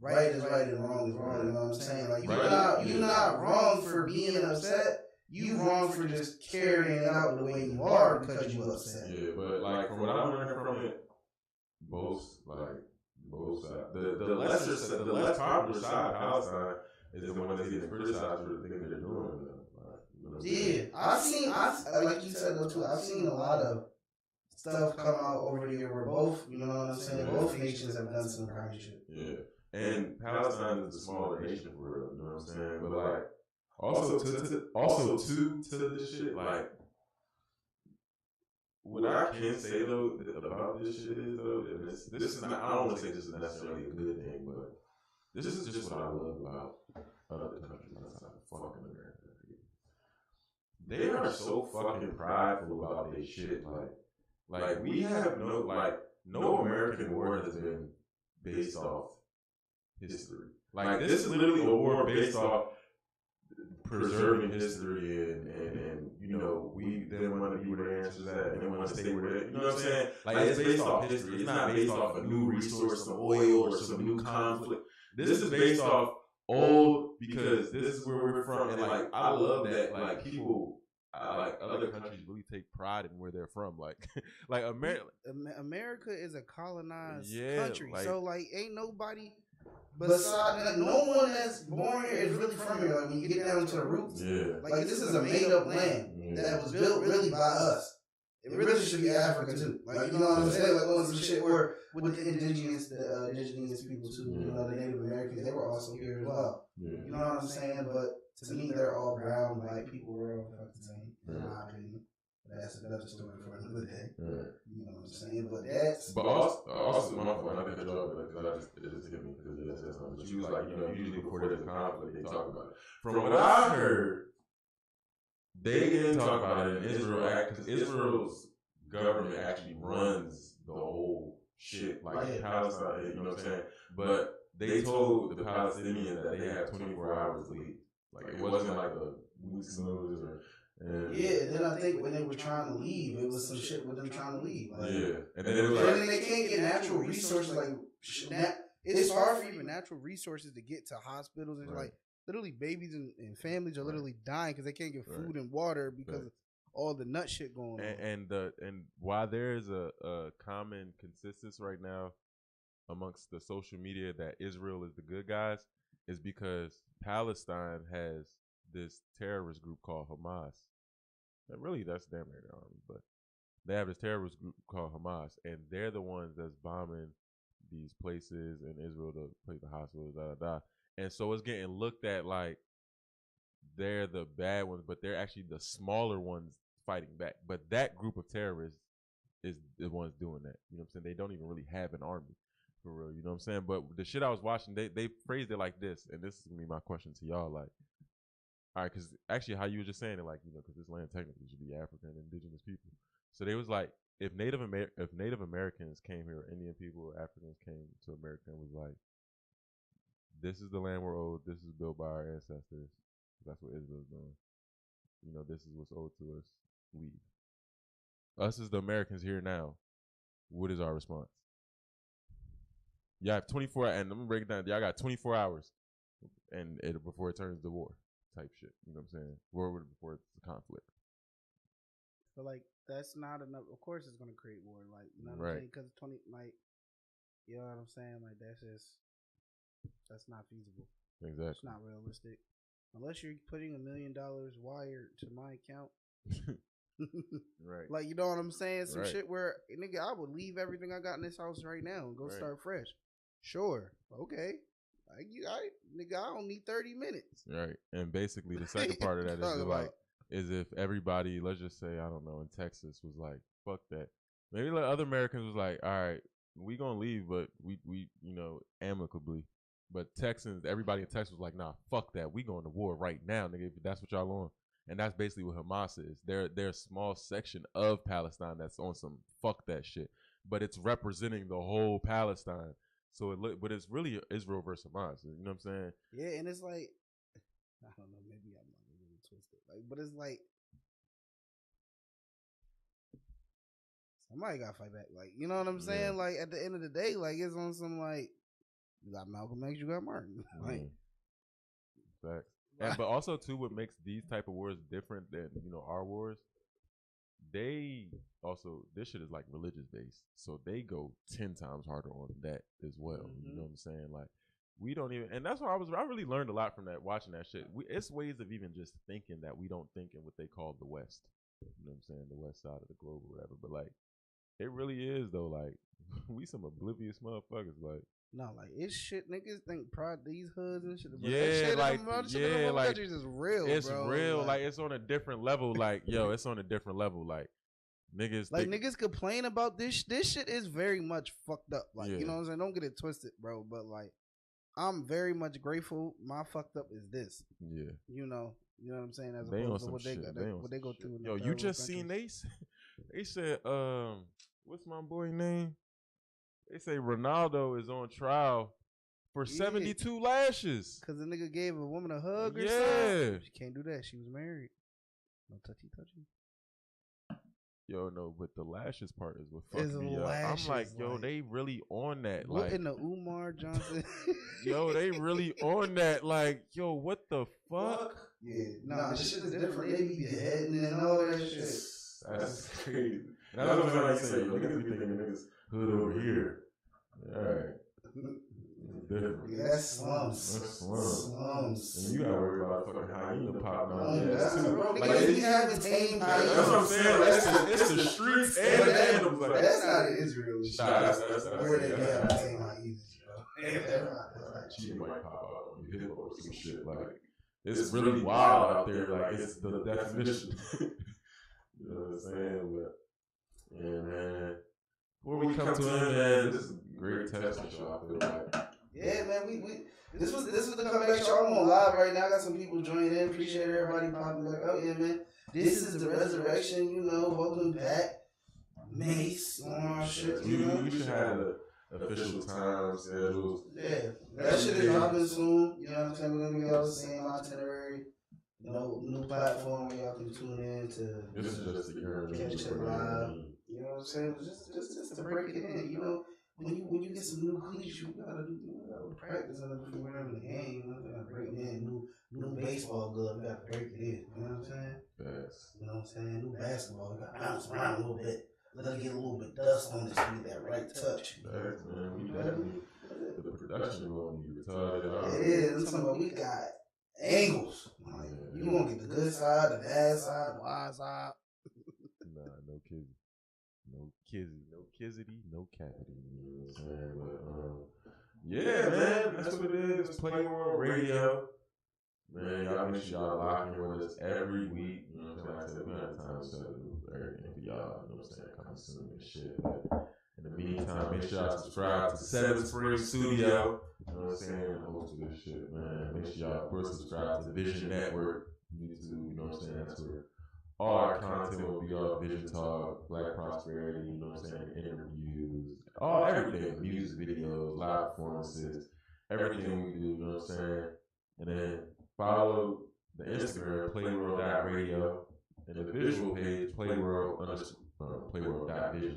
C: right is right and wrong is wrong. You know what I'm saying? Like, you're not wrong for being upset. You wrong for just carrying it out the way you are because you upset.
B: Yeah, but like from what I'm learning from it, both sides. The less popular side, Palestine, is the one that's getting criticized for the things they're doing.
C: Yeah, like you said though too, I've seen a lot of stuff come out over the year where both, you know what I'm saying, both nations have done some crazy shit.
B: Yeah. And Palestine is a smaller nation for real, you know what I'm saying? But like also to this shit, like what I can say though about this shit is though, and this is not, I don't want to say this is necessarily a good thing, but this is just what I love about other countries outside of fucking America. They are so fucking prideful about their shit. Like we have no American war has been based off history. Like this is literally a war based off preserving history and you know, we then want to be where the answers at and then want to stay where they, you know what I'm saying? Like, it's based off history. It's not based off a new resource, some oil or some new conflict. This is based off old, because this is where we're from. And like, I love that, like, people, like other countries really take pride in where they're from. Like, like
C: America is a colonized
B: Yeah,
C: country,
B: like-
C: so like ain't nobody besides like, no one that's born here is really from here. Like when you get down to the roots, like this is a made up land that was built really by us. It really should be Africa too. Like, you know what I'm saying? Like on some shit where with the indigenous people too, you know, the Native Americans, they were also here as well. You know what I'm saying? But to me, they're all brown, white people. We're all fucking same, in my opinion. That's another story for another day. You know what I'm saying? But that's.
B: But also my fault. I think because it just hit me because it said something. But you was like, you know, usually before there's a conflict, they talk about it. From what I heard, they didn't talk about it in Israel because Israel's government actually runs the whole shit, like Palestine. You know what I'm saying? But they told the Palestinians that they had 24 hours to leave. Like, it wasn't like a week's notice or.
C: Yeah, and then I think when they were trying to leave, it was some shit with them trying to leave. Like,
B: and then it was like,
C: they can't get natural resources. Like, it's hard for even natural resources to get to hospitals. And like, literally, babies and families are literally dying because they can't get food and water because of all the nut shit going on.
B: And why there is a common consensus right now amongst the social media that Israel is the good guys is because Palestine has this terrorist group called Hamas. And really, that's damn near the army, but they have this terrorist group called Hamas, and they're the ones that's bombing these places in Israel, the hospitals, And so it's getting looked at like they're the bad ones, but they're actually the smaller ones fighting back. But that group of terrorists is the ones doing that. You know what I'm saying? They don't even really have an army for real. You know what I'm saying? But the shit I was watching, they phrased it like this, and this is gonna be my question to y'all, like. All right, because actually how you were just saying it, like, you know, because this land technically should be African and indigenous people. So they was like, if Native Americans came here, or Indian people, or Africans came to America and was like, this is the land we're owed, this is built by our ancestors, that's what Israel's doing. You know, this is what's owed to us, leave. Us as the Americans here now, what is our response? Y'all have 24, and I'm going to break it down, y'all got 24 hours and before it turns to war. Type shit, you know what I'm saying? War before it's a conflict.
C: But like, that's not enough. Of course, it's gonna create war. Like, you know what I'm saying? Because 20, like, you know what I'm saying? Like, that's not feasible.
B: Exactly.
C: It's not realistic unless you're putting $1 million wired to my account.
B: Right.
C: Like, you know what I'm saying? Some shit where, nigga, I would leave everything I got in this house right now and go start fresh. Sure. Okay. Nigga, I don't need 30 minutes.
B: Right. And basically the second part of that is if everybody, let's just say, I don't know, in Texas was like, fuck that. Maybe like other Americans was like, all right, we gonna leave, but we you know, amicably. But Texans, everybody in Texas was like, nah, fuck that. We going to war right now, nigga, if that's what y'all on. And that's basically what Hamas is. They're a small section of Palestine that's on some fuck that shit. But it's representing the whole Palestine. So but it's really Israel versus Hamas. You know what I'm saying?
C: Yeah, and it's like, I don't know, maybe I'm not really twisted. Like, but it's like somebody gotta fight back. Like, you know what I'm saying? Like, at the end of the day, like, it's on some like, you got Malcolm X, you got Martin. Like,
B: facts. But also too, what makes these type of wars different than, you know, our wars, they also, this shit is like religious based, so they go 10 times harder on that as well. You know what I'm saying? Like, we don't even, and that's why I really learned a lot from that, watching that shit. It's ways of even just thinking that we don't think in what they call the West. You know what I'm saying? The West side of the globe or whatever. But like, it really is though. Like, we some oblivious motherfuckers. Like,
C: no, like, it's shit niggas think pride these hoods and shit. But
B: yeah,
C: that shit
B: like,
C: in them countries is real.
B: It's
C: bro.
B: real. Like, it's on a different level. Like, yo, it's on a different level. Like, niggas,
C: like, niggas complain about this. This shit is very much fucked up. Like, you know what I'm saying? Don't get it twisted, bro. But like, I'm very much grateful. My fucked up is this. Yeah. You know what I'm saying? As opposed to what they go through.
B: Yo, you just seen they said, what's my boy name? They say Ronaldo is on trial for 72 lashes.
C: Because the nigga gave a woman a hug or
B: Yeah.
C: something. She can't do that. She was married. No touchy.
B: Yo, no, but the lashes part is what
C: It's
B: fucked me up.
C: lashes,
B: I'm like, yo,
C: like-
B: they really on that.
C: What
B: Like,
C: in the Umar Johnson?
B: yo, they really on that. Like, yo, what the fuck?
C: Yeah, nah, this shit is different. They be beheading and all that shit.
B: That's crazy. That's what I'm like saying. Niggas be thinking niggas hood over here. All right. Different.
C: Yeah, that's slums.
B: That's slums.
C: Slums.
B: And you gotta worry about a fucking hyena popping out.
C: Oh,
B: Yeah,
C: that's
B: too.
C: bro.
B: Like,
C: Niggas be having tame hyenas.
B: that's what I'm saying. Like, it's the streets and the animals. Like,
C: That's not an Israel shit.
B: Nah, that's
C: Where they
B: that's-
C: have tame hyenas, bro.
B: cheetah might pop out on you, hippo or some shit. Like, it's really wild out there. Like, it's the definition. You know what I'm saying? But, yeah, man. Before we come to an end, this is a great testing show, I feel like.
C: Yeah, man, we this was the comeback show. I'm on live right now. I got some people joining in. Appreciate everybody popping like, oh yeah, man. This is the resurrection, you know, welcome back. Mace on our shit, you know.
B: We should have an official time schedule.
C: Yeah. That shit is dropping soon. You know what I'm saying? We're gonna be all the same itinerary. No new platform where y'all can tune in to
B: This is just a year.
C: catch it live. You know what I'm saying? Just to break it in, you know. When you get some new cleats, you gotta practice on it before we're in the game. You gotta break it in. New baseball glove, you gotta break it in. You know what I'm saying?
B: Yes.
C: You know what I'm saying? New basketball, you gotta bounce around a little bit. Let it get a little bit dust on it so you get that right touch.
B: Thanks, man. We definitely, the production will be retarded.
C: It is. I'm talking about we got angles. Like, you gonna get the good side, the bad side, the wide side.
B: Nah, no kizzy. No kizzy. No kizzity. No cappity. You know what I'm saying? But, yeah, man. That's what it is. It's Playword Radio. Man, y'all make sure y'all lock in with us every week. You know what I'm saying? Like I said, we don't have time to set up everything for y'all. You know what I'm saying? Coming soon and shit. But in the meantime, make sure y'all subscribe to Seven Spring Studio. You know what I'm saying? Host of this shit, man. Make sure y'all first subscribe to Vision Network. YouTube, you know what I'm saying? That's where all our content will be all Vision Talk, Black Prosperity, you know what I'm saying? Interviews, everything. Music videos, live performances, everything we do, you know what I'm saying? And then follow the Instagram, Playword.radio, and the visual page, Playword.visions.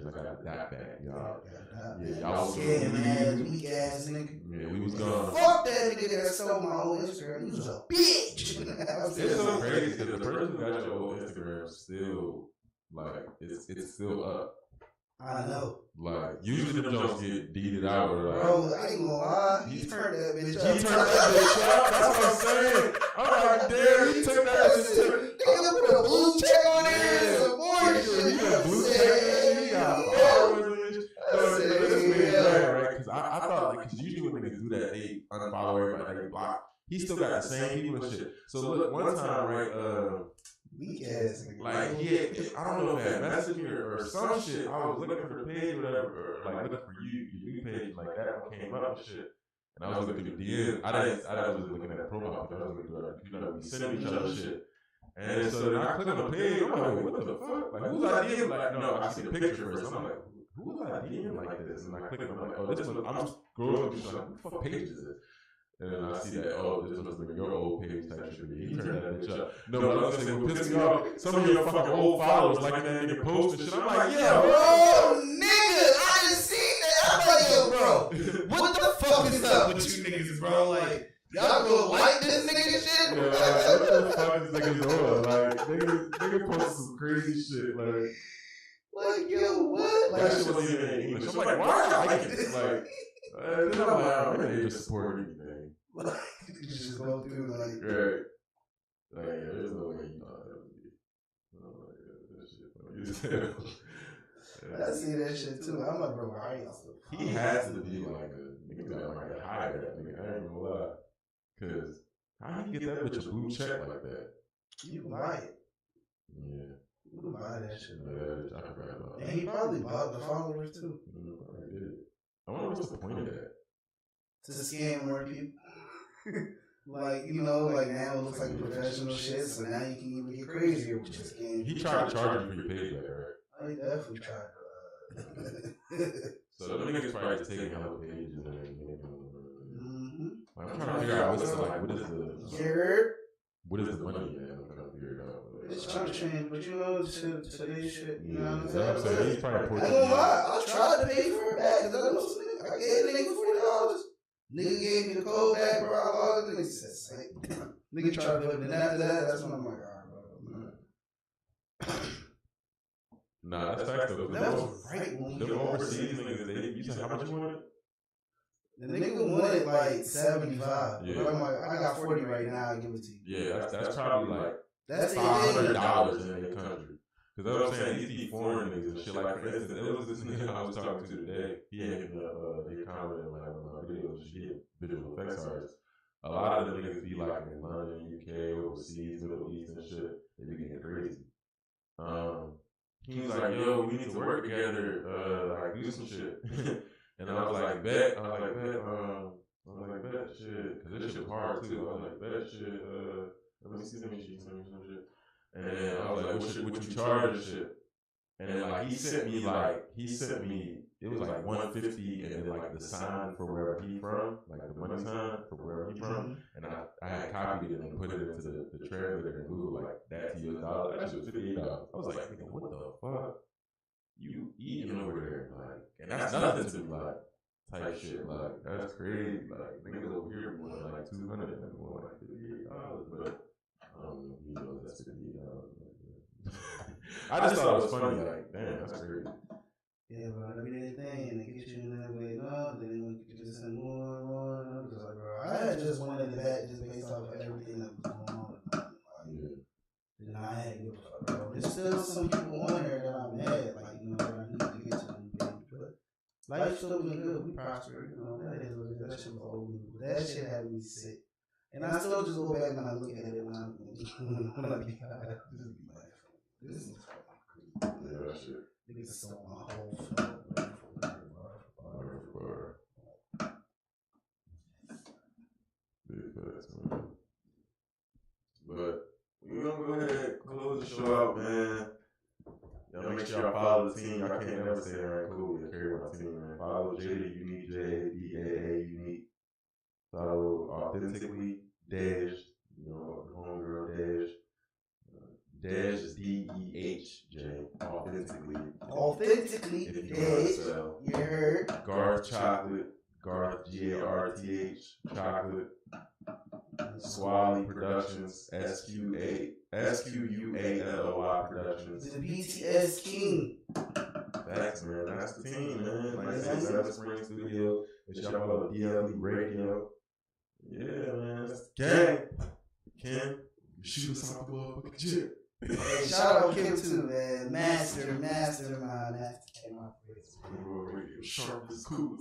B: I got the dot back, y'all. Yeah, y'all was
C: Yeah, man, weak ass nigga.
B: Yeah, we was gone.
C: Fuck that nigga that stole my old Instagram. He was a bitch.
B: It's so crazy because the person who got your old Instagram still, like, it's still up.
C: I know.
B: Like, usually them jokes get deeded out or like.
C: Bro, I ain't gonna lie. He turned that bitch up.
B: He turned that bitch up. That's what I'm saying. I'm like, damn, he took that bitch.
C: Nigga put a blue check on there and
B: Yeah.
C: some more shit.
B: He got blue check. He got followers. Right? Because I thought, like, because usually when niggas do that, they unfollow everybody, they block. He still got the same people and shit. So look, one time, right?
C: Weak ass nigga.
B: Like I don't know if that messaged me or some shit. I was looking for the page or whatever, or like looking for you, your new page, like that one came up and shit. And I was looking through the DM. I was looking at the profile picture. I was looking through, you know, we send each other shit. And so then I click on the page. I'm like, wait, what the fuck? Like, whose idea? Like, no, I see the picture first. I'm like, whose idea like this? And I click on, I'm like, oh, this one. I'm scrolling through, like, what the fuck page is this? And then I see that, oh, this must be your old page type shit. He turned that bitch up. No, but I was saying, what pissed me off, some of your fucking old followers like that nigga post and shit. I'm like, yeah,
C: Bro, nigga, I just seen that. I'm like, yo, bro, what the fuck is up with you niggas, bro? Like, y'all gonna like this nigga shit?
B: Yeah, like, what the fuck is niggas doing? Like, nigga post some crazy shit. Like,
C: yo, what?
B: that shit wasn't even in English. I'm like, why are you liking this? Like, then I'm like, oh, maybe they just support anything.
C: Like, you just go through, like,
B: Right. Like, yeah, there's no way you thought that would be. Oh, yeah, that shit funny as hell.
C: I see that shit too. I'm like, bro, why y'all still?
B: He has to be like a nigga that might hire that nigga. I ain't gonna lie. Cause how you get that bitch a blue check like that?
C: You can buy it.
B: Yeah.
C: You can buy that shit.
B: Yeah, I forgot about that.
C: And he probably bought the followers too.
B: I did. I wonder what's the point of that.
C: To scam more people. Like, you know, like now it looks like professional shit, so now you can even get crazier with your scam.
B: He tried to charge you for your page back, right?
C: I definitely tried.
B: So the niggas probably just taking hella pages and everything. I'm trying to figure out what's like, what is the money? I'm trying to figure it out.
C: It's trying to change, but you know, today's shit, you know what I'm
B: I'm saying? He's probably
C: I ain't gonna lie, I tried to pay for it back, because I know some nigga, I gave the nigga $40. Nigga gave me the code back, bro. All the niggas said, "Say." Nigga tried to flip it, and after that, that's when I'm like, alright, bro.
B: Nah, that's facts though.
C: That was right when we
B: Them overseas niggas, you said how much you wanted?
C: The nigga wanted like 75.
B: Yeah.
C: But I'm like, I got 40 right now, I'll give it to you.
B: Yeah, that's probably like
C: That's
B: $500
C: $8.
B: in their country. Because that's what I'm saying, these foreign niggas and shit. Like, for instance, there was this nigga I was talking to today. He had they commented like on my videos, he had visual effects artists. A lot of the niggas be like in London, UK, overseas, Middle East and shit. They be getting crazy. He was like, yo, we need to work together, like do some shit. And I was like, bet, shit. Cause this shit was hard too. I was like, bet shit, let me see some shit. And then I was like, what you charge and shit? And then like he sent me it was like 150 and then like the sign for wherever he from, like the money sign for wherever he from. And I had copied it and put it into the translator in Google, like that to US dollar. That shit was $58. I was like, nigga, what the fuck? You eating over there, like, and that's nothing to me, like, type shit, like, that's crazy, like, niggas over here more than like 200 and more like $58, but I don't know if you know that's $58. I just thought it was funny, like, damn, that's crazy.
C: Yeah, bro, that'd be that thing, and they get you in that way, no, then they want you to just send more. I'm just like, bro, I had just wanted it back just based off of everything that was going on.
B: Yeah.
C: And I had to give a fuck, bro. There's still some people on here that I'm mad, like, you know, that I need to get to them, but life's still been good, we prosper, you know, that is what it is. That shit was old news, but that shit had me sick. And I still just go back and I look at it when I be high, this is fucking crazy.
B: Yeah, that shit.
C: Niggas stole my whole flow.
B: Big facts, man. But we're gonna go ahead and close the show out, man. Y'all make sure y'all follow the team. Y'all can't never say it right. Cool, yeah, carry my team, man. Follow Jada Unique, JADAA Unique. Follow Authentically Dash, you know, homegirl Dash. Dash is DEHJ. Authentically. If you want to spell.
C: You heard?
B: Garth Chocolate. Garth GARTH Chocolate. Swally Productions. SQUALOY Productions.
C: The BTS King.
B: Facts, man. That's the team, man. Like I said, Seven Spring Studio. Make sure y'all follow DLE Radio. Yeah, man. That's the gang. Kim, shoot us out the motherfucking gym.
C: Hey, shout out Kim too, man. Master came out for
B: Playword Radio, sharp as cool.